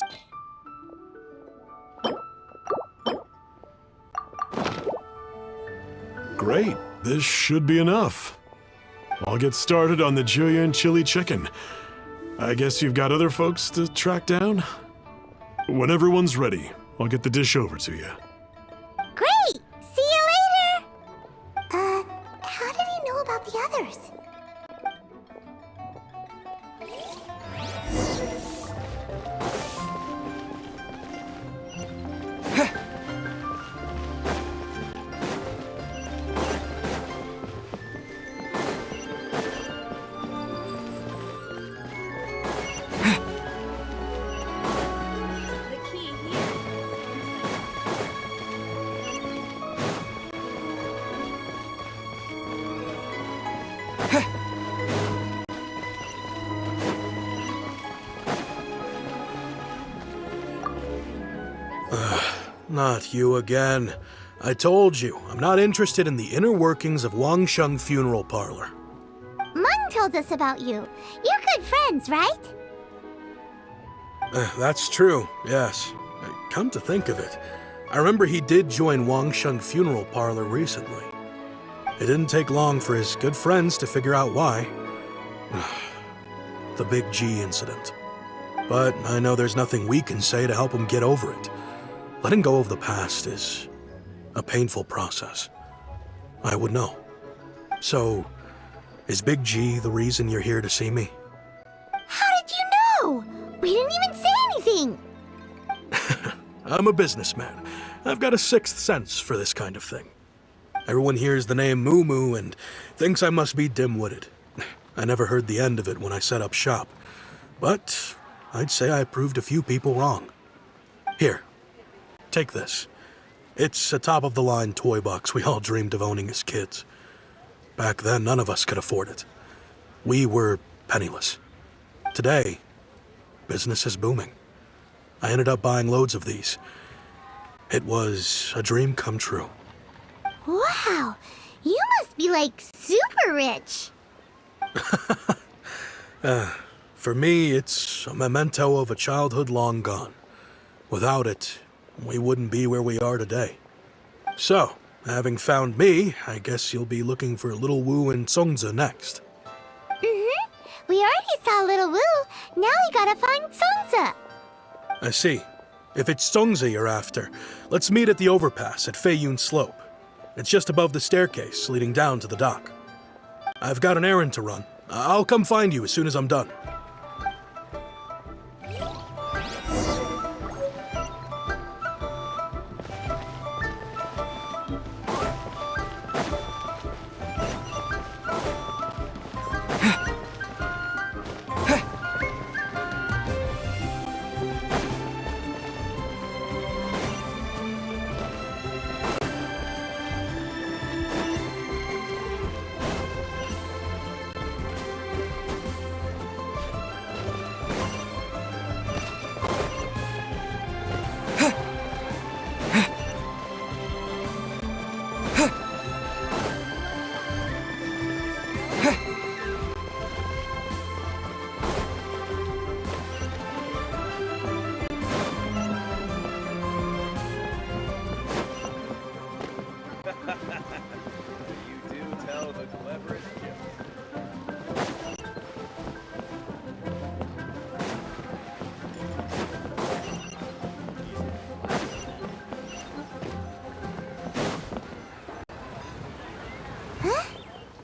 Great, this should be enough. I'll get started on the Jueyun chili chicken. I guess you've got other folks to track down? When everyone's ready, I'll get the dish over to you. Great! See you later! How did he know about the others? Not you again. I told you, I'm not interested in the inner workings of Wangsheng Funeral Parlor. Mung told us about you. You're good friends, right? That's true, yes. Come to think of it, I remember he did join Wangsheng Funeral Parlor recently. It didn't take long for his good friends to figure out why. The Big G incident. But I know there's nothing we can say to help him get over it. Letting go of the past is a painful process. I would know. So, is Big G the reason you're here to see me? How did you know? We didn't even say anything! I'm a businessman. I've got a sixth sense for this kind of thing. Everyone hears the name Moo Moo and thinks I must be dim-witted. I never heard the end of it when I set up shop. But I'd say I proved a few people wrong. Here, take this. It's a top-of-the-line toy box we all dreamed of owning as kids. Back then, none of us could afford it. We were penniless. Today, business is booming. I ended up buying loads of these. It was a dream come true. Wow, you must be like super rich. For me, it's a memento of a childhood long gone. Without it, we wouldn't be where we are today. So, having found me, I guess you'll be looking for Little Wu and Songza next. We already saw Little Wu. Now we gotta find Songza. I see. If it's Songza you're after, let's meet at the overpass at Feiyun Slope. It's just above the staircase leading down to the dock. I've got an errand to run. I'll come find you as soon as I'm done.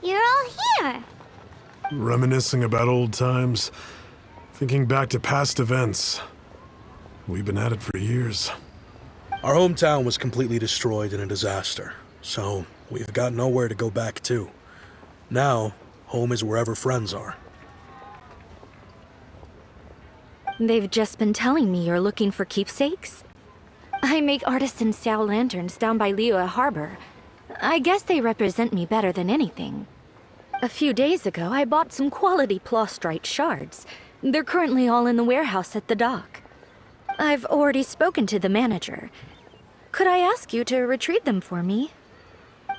You're all here. Reminiscing about old times, thinking back to past events. We've been at it for years. Our hometown was completely destroyed in a disaster, so we've got nowhere to go back to. Now, home is wherever friends are. They've just been telling me you're looking for keepsakes? I make artisan style lanterns down by Liyue Harbor. I guess they represent me better than anything. A few days ago, I bought some quality plastrite shards. They're currently all in the warehouse at the dock. I've already spoken to the manager. Could I ask you to retrieve them for me?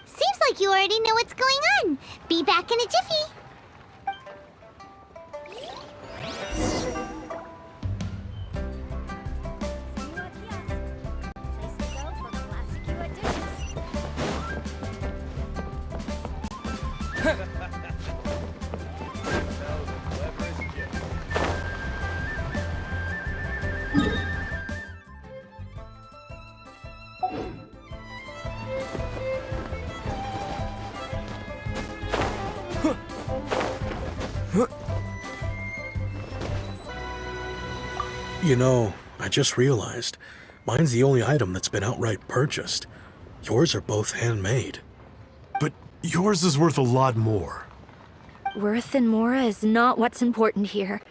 Seems like you already know what's going on. Be back in a jiffy. You know, I just realized, mine's the only item that's been outright purchased. Yours are both handmade. But yours is worth a lot more. Worth and more is not what's important here.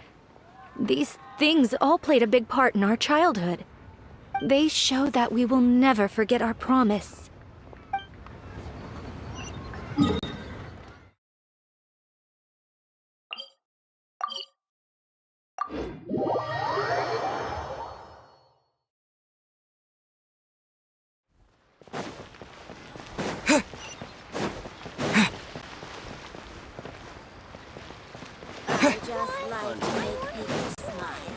These things all played a big part in our childhood. They show that we will never forget our promise. Just like to make people smile.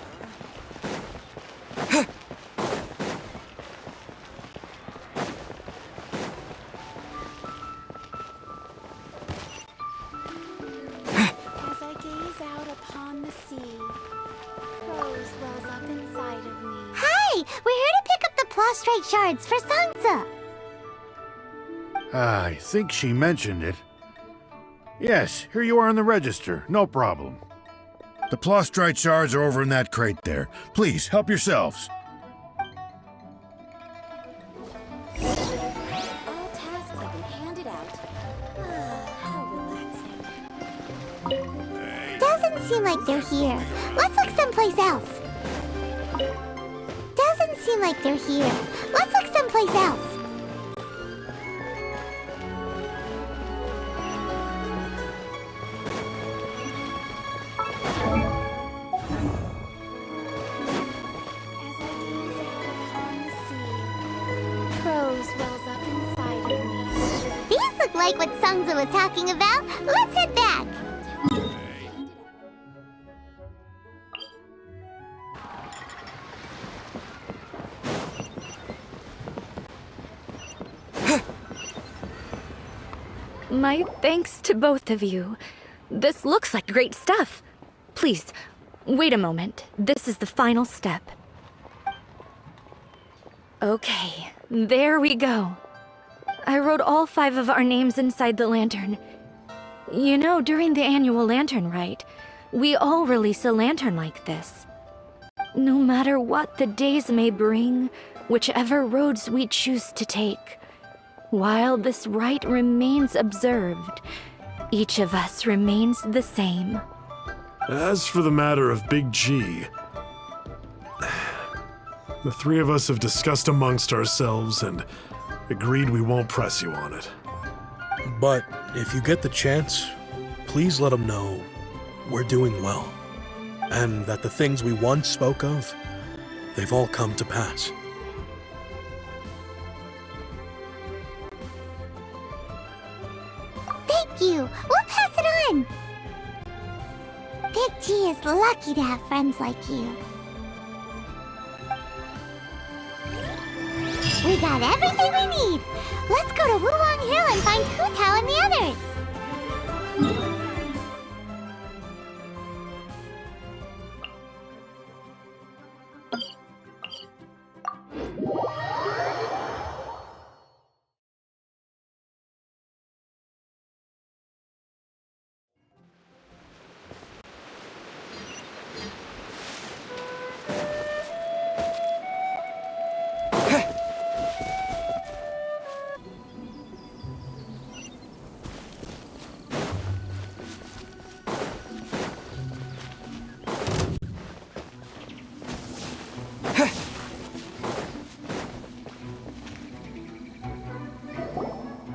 As I gaze out upon the sea, prose wells up inside of me. Hi! We're here to pick up the plastrite shards for Sansa. I think she mentioned it. Yes, here you are in the register. No problem. The plastrite shards are over in that crate there. Please, help yourselves. All tasks have been handed out. How relaxing. Doesn't seem like they're here. Let's look someplace else. seem like they're here. Let's look someplace else. Prose wells up inside of me. These look like what Sungza was talking about. Let's head back. My thanks to both of you. This looks like great stuff. Please, wait a moment. This is the final step. Okay, there we go. I wrote all 5 of our names inside the lantern. You know, during the annual lantern rite, we all release a lantern like this. No matter what the days may bring, whichever roads we choose to take, while this rite remains observed, each of us remains the same. As for the matter of Big G, the 3 of us have discussed amongst ourselves and agreed we won't press you on it. But if you get the chance, please let them know we're doing well, and that the things we once spoke of, they've all come to pass. Thank you. We'll pass it on. Big G is lucky to have friends like you. We got everything we need. Let's go to Wuwang Hill and find Hu Tao and the others.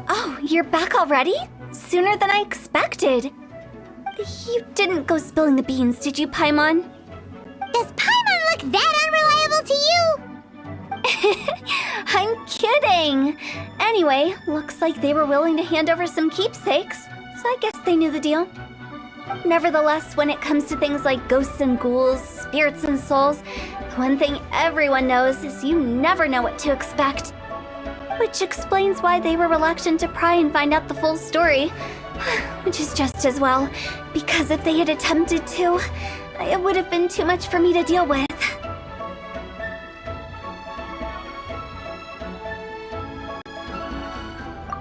Oh, you're back already? Sooner than I expected. You didn't go spilling the beans, did you, Paimon? Does Paimon look that unreliable to you? I'm kidding! Anyway, looks like they were willing to hand over some keepsakes, so I guess they knew the deal. Nevertheless, when it comes to things like ghosts and ghouls, spirits and souls, one thing everyone knows is you never know what to expect. Which explains why they were reluctant to pry and find out the full story. Which is just as well, because if they had attempted to, it would have been too much for me to deal with.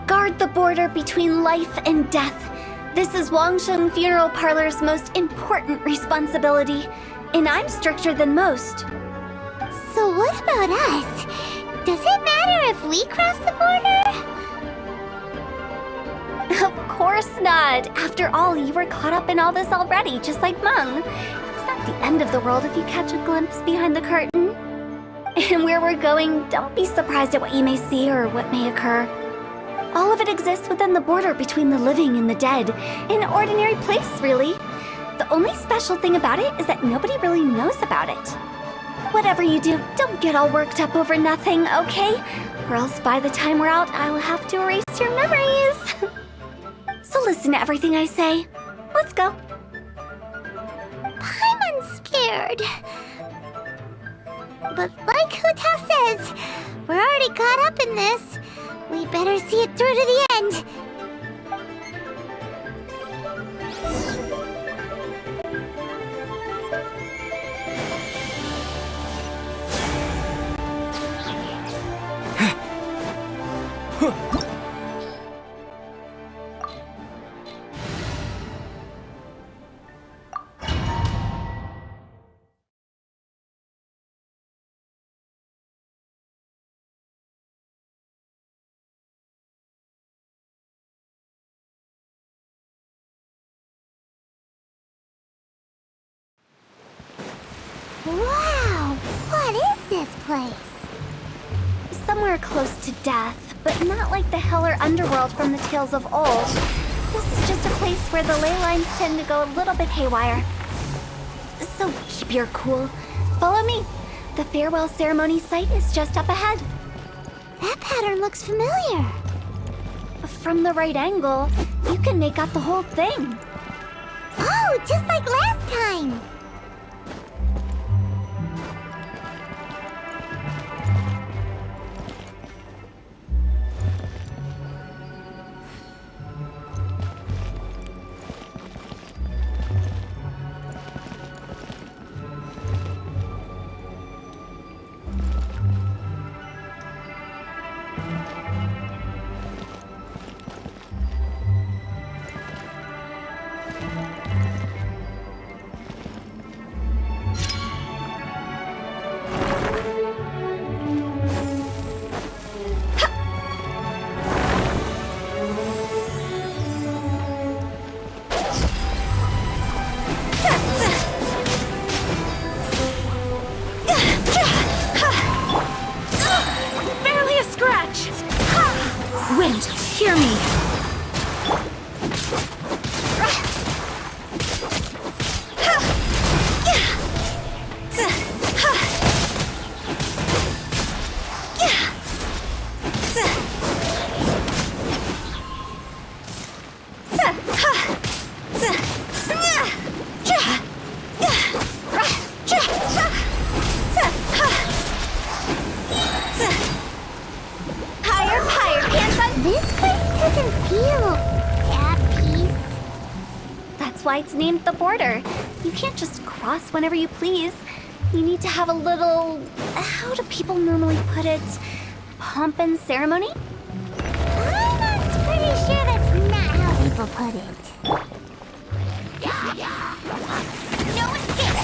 Guard the border between life and death. This is Wangsheng Funeral Parlor's most important responsibility, and I'm stricter than most. So what about us? Does it matter if we cross the border? Of course not. After all, you were caught up in all this already, just like Meng. It's not the end of the world if you catch a glimpse behind the curtain. And where we're going, don't be surprised at what you may see or what may occur. All of it exists within the border between the living and the dead. An ordinary place, really. The only special thing about it is that nobody really knows about it. Whatever you do, don't get all worked up over nothing, okay? Or else by the time we're out, I'll have to erase your memories. So listen to everything I say. Let's go. Paimon's scared. But like Hu Tao says, we're already caught up in this. We better see it through to the end. Wow, what is this place? somewhere close to death, but not like the hell or underworld from the tales of old. This is just a place where the ley lines tend to go a little bit haywire. So keep your cool. Follow me. The farewell ceremony site is just up ahead. That pattern looks familiar. From the right angle, you can make out the whole thing. Oh, just like last time. Barely a scratch! Wind, hear me! This place doesn't feel at peace. That's why it's named the border. You can't just cross whenever you please. You need to have a little... how do people normally put it? Pomp and ceremony? I'm pretty sure that's not how people put it. No escape!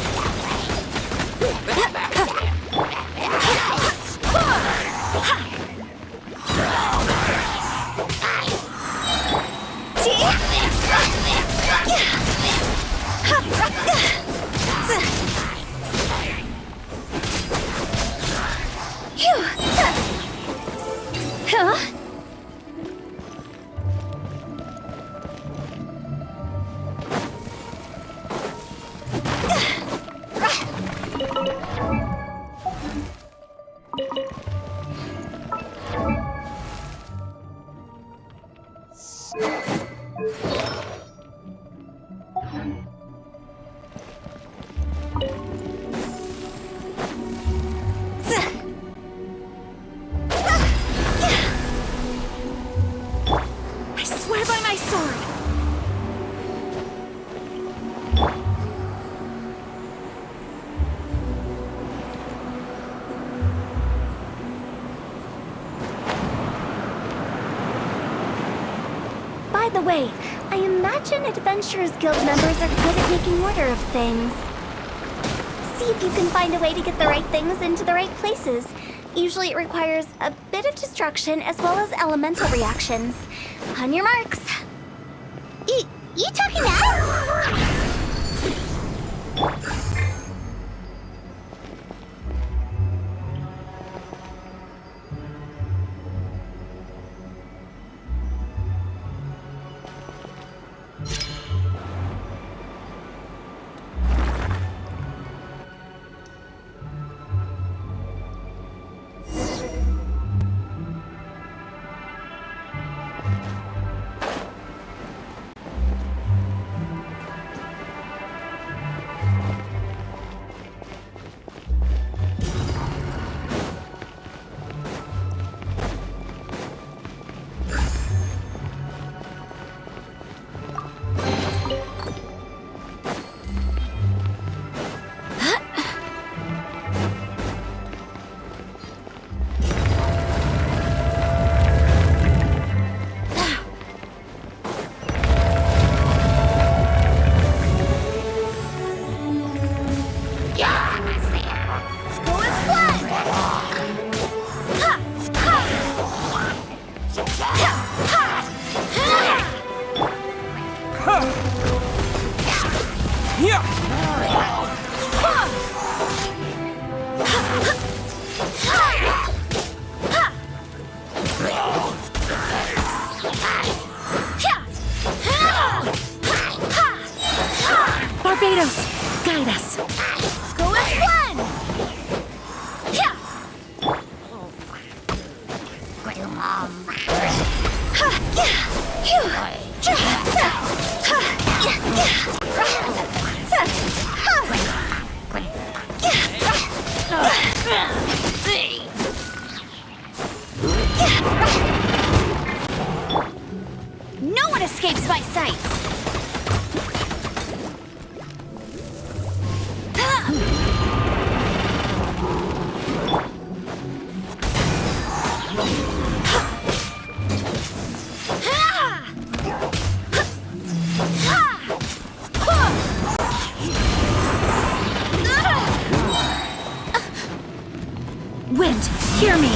Huh? I swear by my sword! By the way, I imagine Adventurers Guild members are good at making order of things. See if you can find a way to get the right things into the right places. Usually it requires a bit of destruction as well as elemental reactions. On your marks. You talking now? Barbados, guide us. Go as one! No one escapes my sights! Wind, hear me!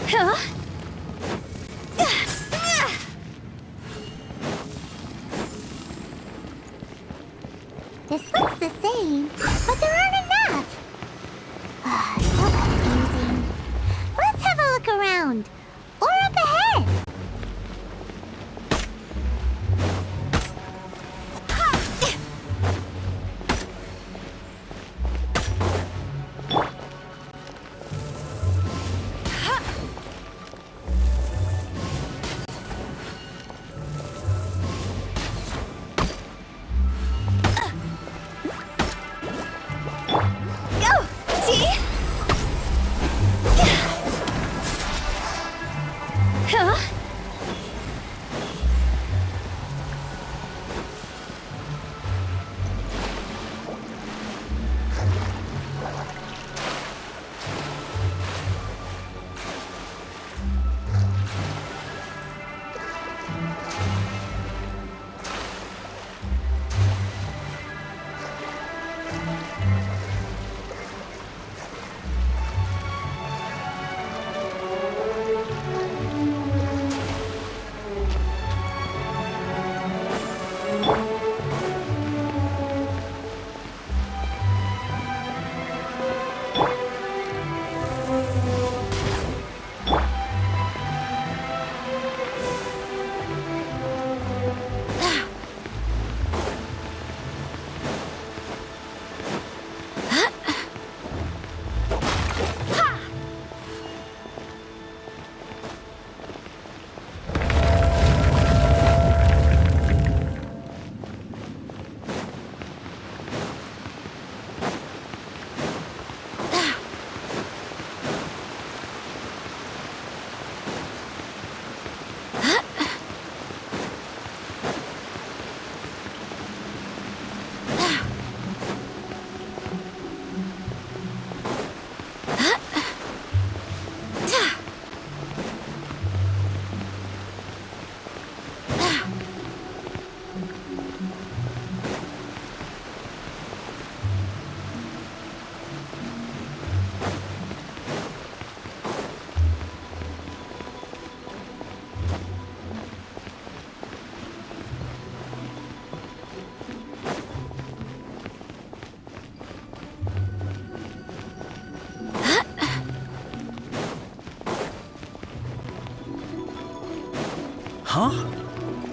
Cross This looks the same, but there aren't enough. So confusing. Let's have a look around. Or up ahead. Huh?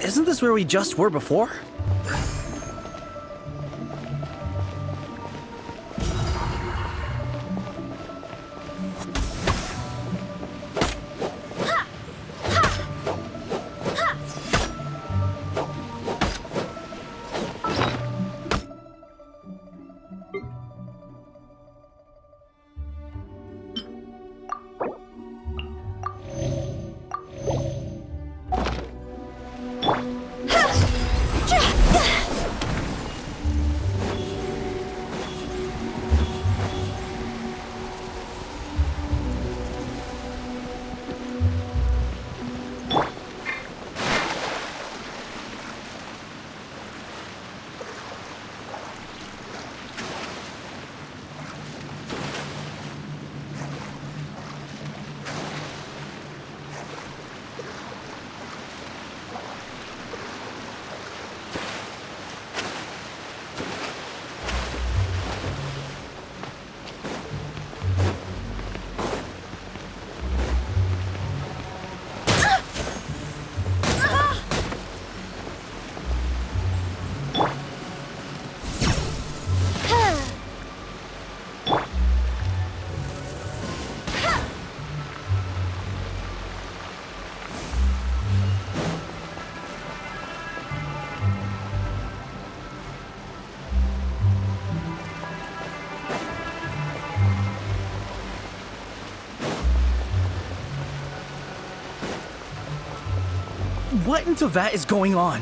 Isn't this where we just were before? What in Teyvat is going on?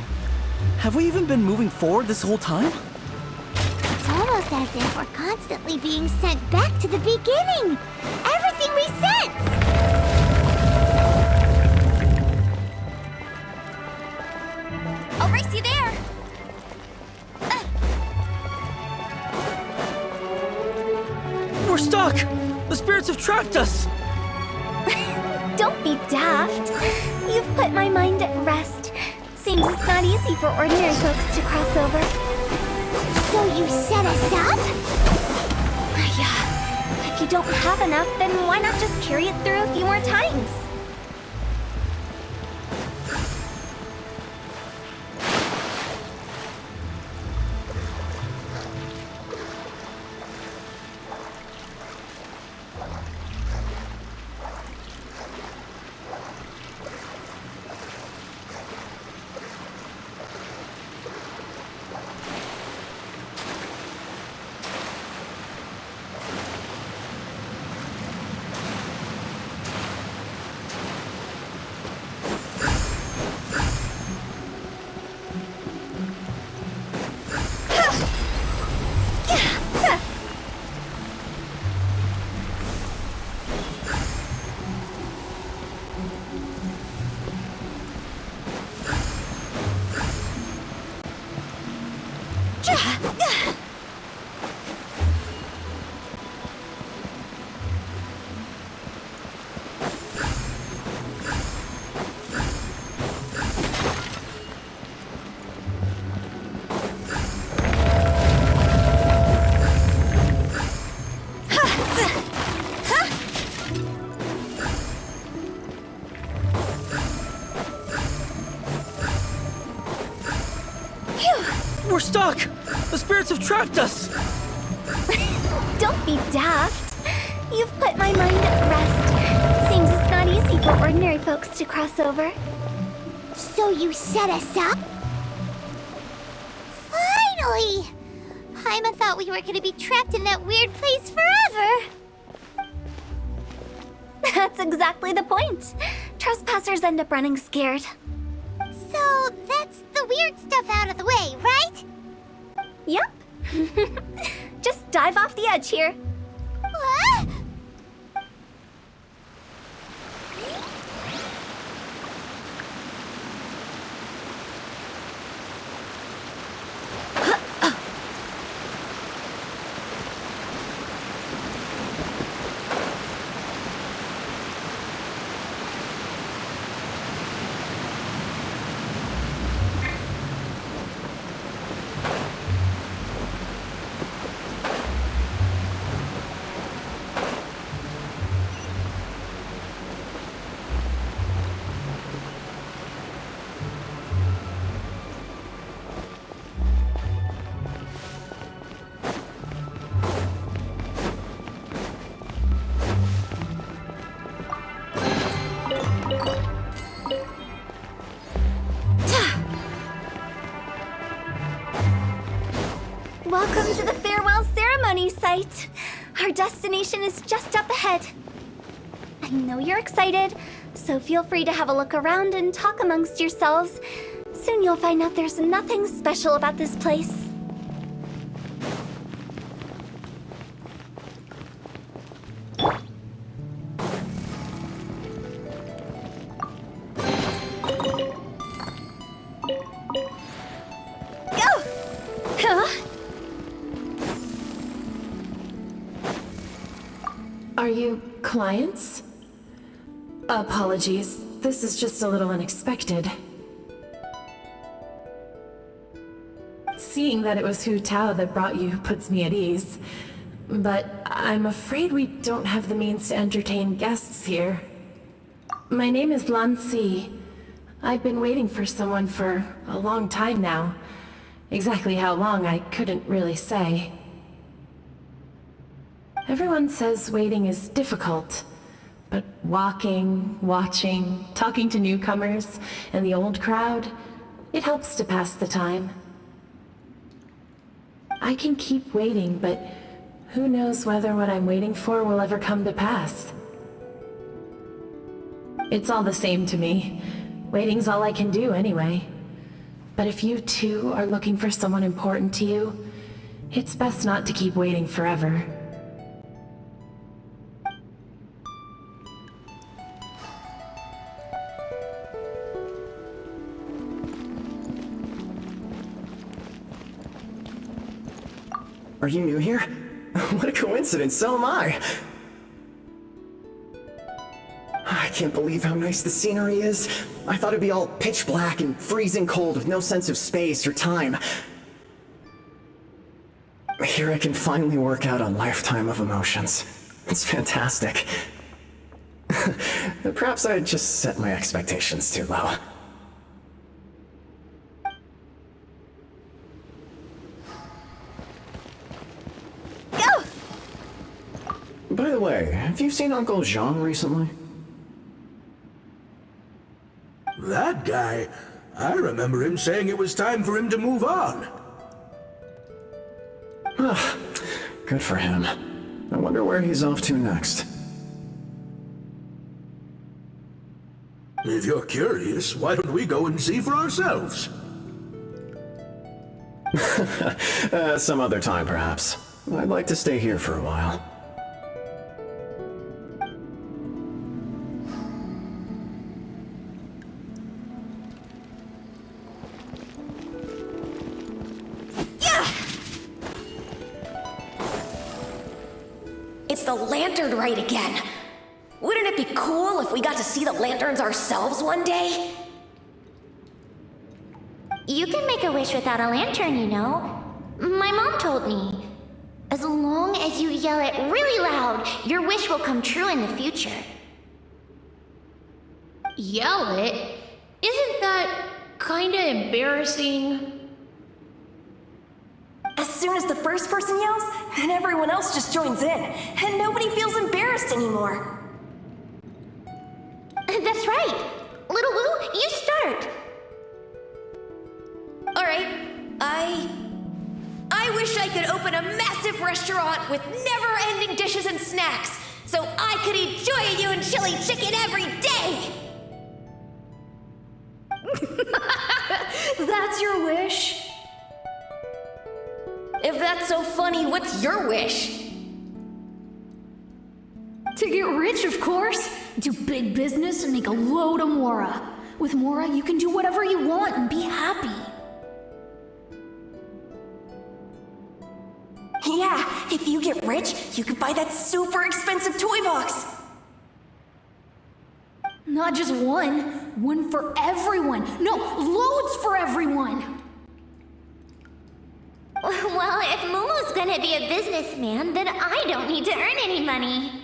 Have we even been moving forward this whole time? It's almost as if we're constantly being sent back to the beginning. Everything resets. I'll race you there! We're stuck! The spirits have trapped us! Don't be daft. You've put my mind at rest. Seems it's not easy for ordinary folks to cross over. So you set us up? Yeah. If you don't have enough, then why not just carry it through a few more times? We're stuck! The spirits have trapped us! Don't be daft. You've put my mind at rest. Seems it's not easy for ordinary folks to cross over. So you set us up? Finally! Paimon thought we were gonna be trapped in that weird place forever. That's exactly the point. Trespassers end up running scared. So that's the weird stuff out of the way, right? Yep. Just dive off the edge here. What? Welcome to the farewell ceremony site. Our destination is just up ahead. I know you're excited, so feel free to have a look around and talk amongst yourselves. Soon you'll find out there's nothing special about this place. Go! Huh? Are you clients? Apologies, this is just a little unexpected. Seeing that it was Hu Tao that brought you puts me at ease. But I'm afraid we don't have the means to entertain guests here. My name is Lan Si. I've been waiting for someone for a long time now. Exactly how long, I couldn't really say. Everyone says waiting is difficult, but walking, watching, talking to newcomers and the old crowd, it helps to pass the time. I can keep waiting, but who knows whether what I'm waiting for will ever come to pass. It's all the same to me. Waiting's all I can do anyway. But if you too are looking for someone important to you, it's best not to keep waiting forever. Are you new here? What a coincidence, so am I! I can't believe how nice the scenery is. I thought it'd be all pitch black and freezing cold with no sense of space or time. Here I can finally work out a lifetime of emotions. It's fantastic. Perhaps I just set my expectations too low. Go! By the way, have you seen Uncle Jean recently? That guy, I remember him saying it was time for him to move on. Good for him. I wonder where he's off to next. If you're curious, why don't we go and see for ourselves? Some other time, perhaps. I'd like to stay here for a while. It's the lantern rite again. Wouldn't it be cool if we got to see the lanterns ourselves one day? You can make a wish without a lantern, you know. My mom told me. As long as you yell it really loud, your wish will come true in the future. Yell it? Isn't that kinda embarrassing? As soon as the first person yells, then everyone else just joins in, and nobody feels embarrassed anymore. That's right. Little Wu, you start. Alright, I wish I could open a massive restaurant with never-ending dishes and snacks, so I could eat Joy and chili chicken every day! That's your wish? If that's so funny, what's your wish? To get rich, of course. Do big business and make a load of Mora. With Mora, you can do whatever you want and be happy. Yeah, if you get rich, you could buy that super expensive toy box. Not just one. One for everyone. No, loads for everyone. Well, if Momo's gonna be a businessman, then I don't need to earn any money.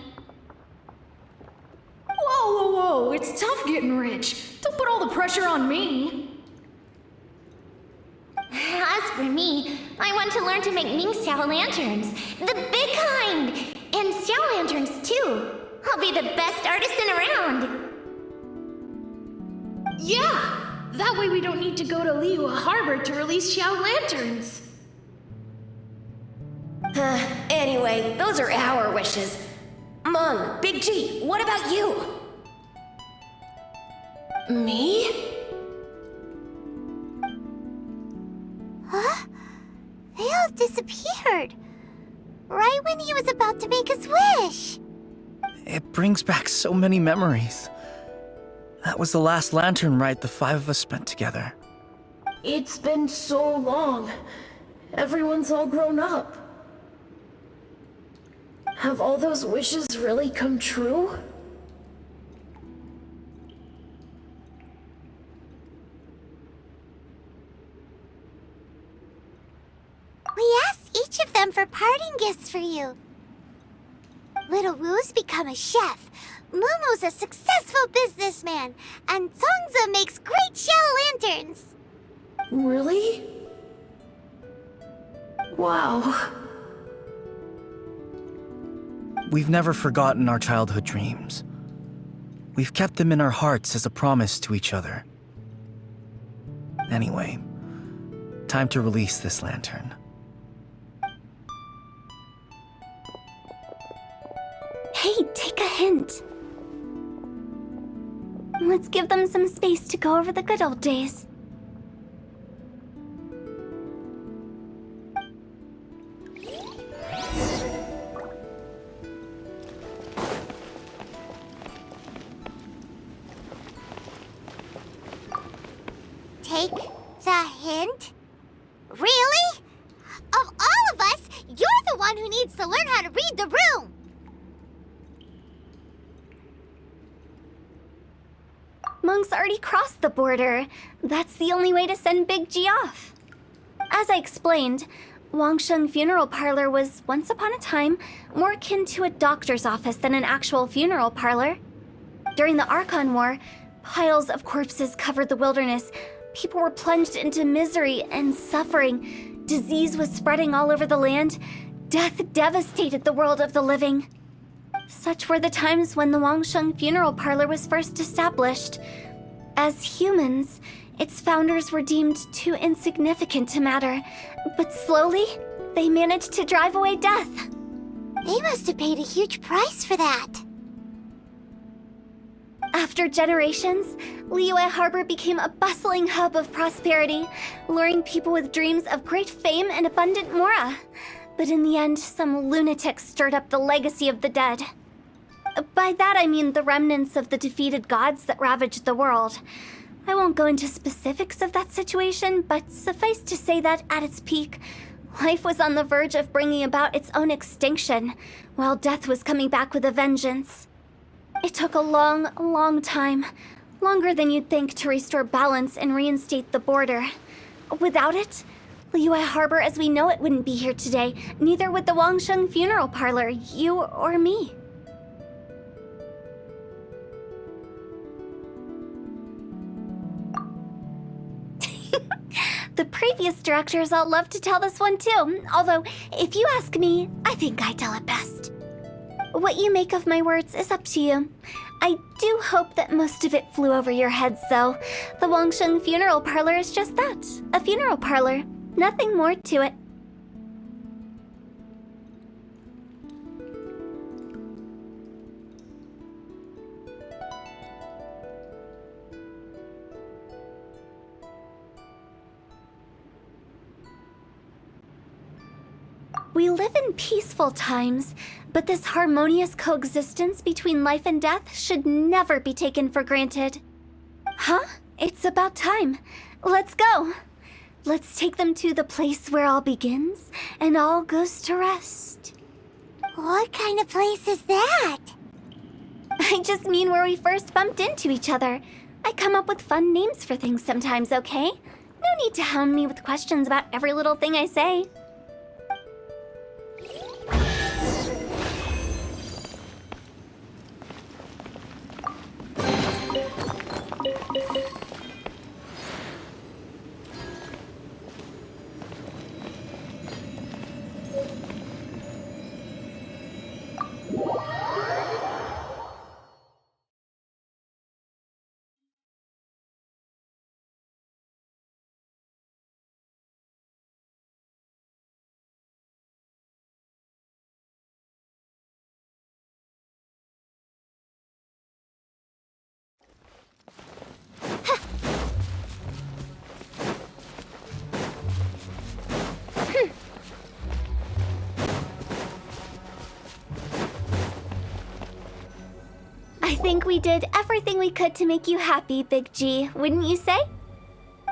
Whoa, whoa, whoa. It's tough getting rich. Don't put all the pressure on me. As for me, I want to learn to make Ming Xiao lanterns. The big kind! And Xiao lanterns, too. I'll be the best artisan around. Yeah! That way we don't need to go to Liyue Harbor to release Xiao lanterns. Anyway, those are our wishes. Mung, Big G, what about you? Me? Huh? They all disappeared. Right when he was about to make his wish. It brings back so many memories. That was the last lantern rite the five of us spent together. It's been so long. Everyone's all grown up. Have all those wishes really come true? We asked each of them for parting gifts for you. Little Wu's become a chef. Momo's a successful businessman. And Songza makes great Xiao lanterns. Really? Wow. We've never forgotten our childhood dreams. We've kept them in our hearts as a promise to each other. Anyway, time to release this lantern. Hey, take a hint. Let's give them some space to go over the good old days. Take the hint? Really? Of all of us, you're the one who needs to learn how to read the room! Monk's already crossed the border. That's the only way to send Big G off. As I explained, Wangsheng Funeral Parlor was once upon a time more akin to a doctor's office than an actual funeral parlor. During the Archon War, piles of corpses covered the wilderness. People were plunged into misery and suffering. Disease was spreading all over the land. Death devastated the world of the living. Such were the times when the Wangsheng Funeral Parlor was first established. As humans, its founders were deemed too insignificant to matter, but slowly, they managed to drive away death. They must have paid a huge price for that. After generations, Liyue Harbor became a bustling hub of prosperity, luring people with dreams of great fame and abundant mora. But in the end, some lunatics stirred up the legacy of the dead. By that I mean the remnants of the defeated gods that ravaged the world. I won't go into specifics of that situation, but suffice to say that at its peak, life was on the verge of bringing about its own extinction, while death was coming back with a vengeance. It took a long, long time, longer than you'd think, to restore balance and reinstate the border. Without it, Liyue Harbor as we know it wouldn't be here today, neither would the Wangsheng Funeral Parlor, you or me. The previous directors all love to tell this one too, although, if you ask me, I think I tell it best. What you make of my words is up to you. I do hope that most of it flew over your heads, though. The Wangsheng Funeral Parlor is just that, a funeral parlor. Nothing more to it. We live in peaceful times, but this harmonious coexistence between life and death should never be taken for granted. Huh? It's about time. Let's go. Let's take them to the place where all begins and all goes to rest. What kind of place is that? I just mean where we first bumped into each other. I come up with fun names for things sometimes, okay? No need to hound me with questions about every little thing I say. I think we did everything we could to make you happy, Big G, wouldn't you say?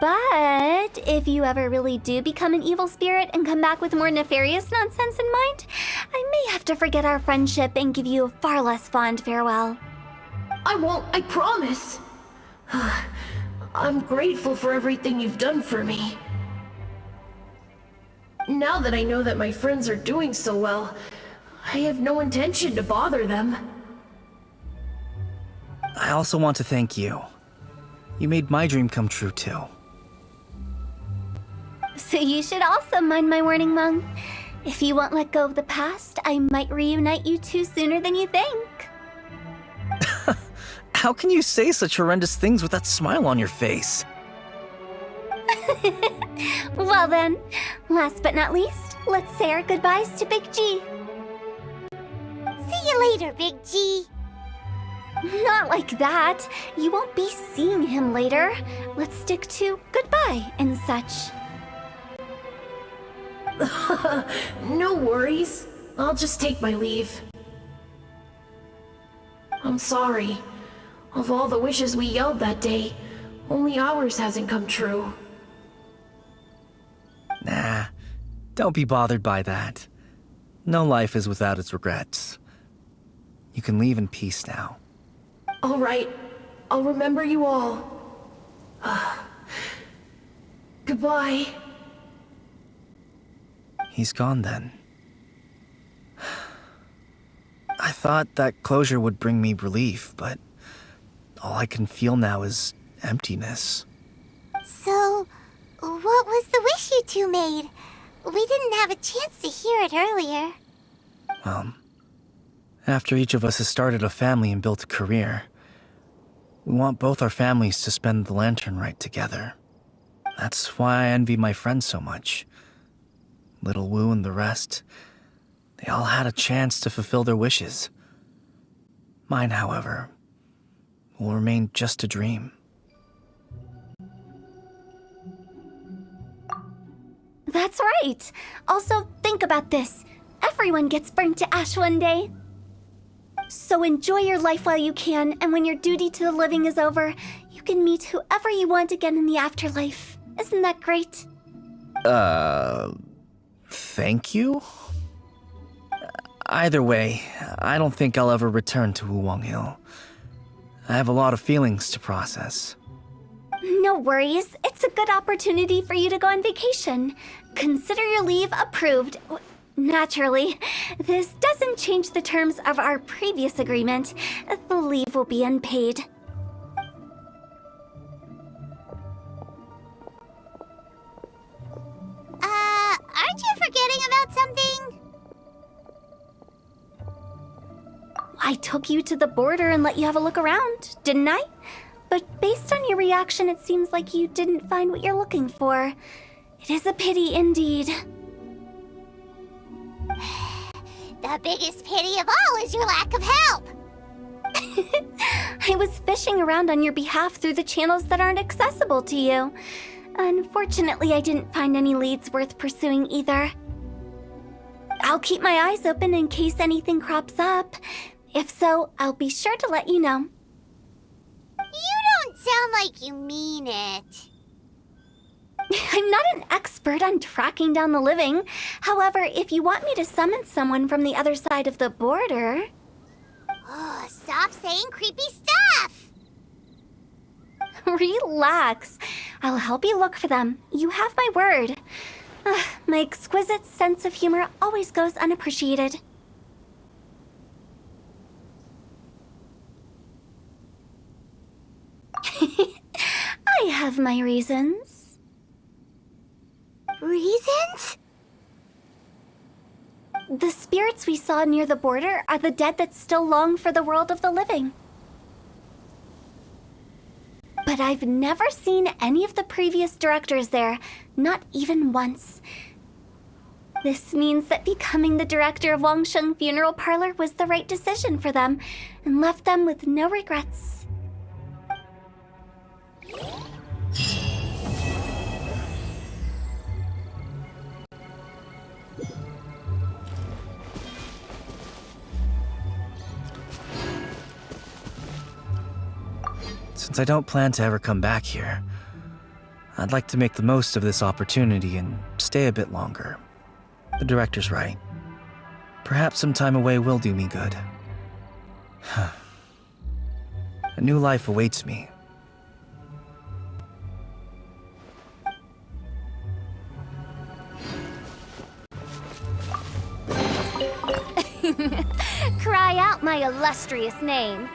But if you ever really do become an evil spirit and come back with more nefarious nonsense in mind, I may have to forget our friendship and give you a far less fond farewell. I won't, I promise. I'm grateful for everything you've done for me. Now that I know that my friends are doing so well, I have no intention to bother them. I also want to thank you. You made my dream come true, too. So you should also mind my warning, Mung. If you won't let go of the past, I might reunite you two sooner than you think. How can you say such horrendous things with that smile on your face? Well then, last but not least, let's say our goodbyes to Big G. See you later, Big G. Not like that. You won't be seeing him later. Let's stick to goodbye and such. No worries. I'll just take my leave. I'm sorry. Of all the wishes we yelled that day, only ours hasn't come true. Nah, don't be bothered by that. No life is without its regrets. You can leave in peace now. All right. I'll remember you all. Goodbye. He's gone then. I thought that closure would bring me relief, but all I can feel now is emptiness. So, what was the wish you two made? We didn't have a chance to hear it earlier. Well, after each of us has started a family and built a career, we want both our families to spend the Lantern Rite together. That's why I envy my friends so much. Little Wu and the rest, they all had a chance to fulfill their wishes. Mine, however, will remain just a dream. That's right. Also, think about this. Everyone gets burnt to ash one day. So enjoy your life while you can, and when your duty to the living is over, you can meet whoever you want again in the afterlife. Isn't that great? Thank you? Either way, I don't think I'll ever return to Wuwang Hill. I have a lot of feelings to process. No worries. It's a good opportunity for you to go on vacation. Consider your leave approved. Naturally, this doesn't change the terms of our previous agreement. The leave will be unpaid. Aren't you forgetting about something? I took you to the border and let you have a look around, didn't I? But based on your reaction, it seems like you didn't find what you're looking for. It is a pity indeed. The biggest pity of all is your lack of help. I was fishing around on your behalf through the channels that aren't accessible to you. Unfortunately, I didn't find any leads worth pursuing either. I'll keep my eyes open in case anything crops up. If so, I'll be sure to let you know. You don't sound like you mean it. I'm not an expert on tracking down the living. However, if you want me to summon someone from the other side of the border... Oh, stop saying creepy stuff! Relax. I'll help you look for them. You have my word. My exquisite sense of humor always goes unappreciated. I have my reasons. Reasons? The spirits we saw near the border are the dead that still long for the world of the living. But I've never seen any of the previous directors there, not even once. This means that becoming the director of Wangsheng Funeral Parlor was the right decision for them, and left them with no regrets. Since I don't plan to ever come back here, I'd like to make the most of this opportunity and stay a bit longer. The director's right. Perhaps some time away will do me good. A new life awaits me. Cry out my illustrious name.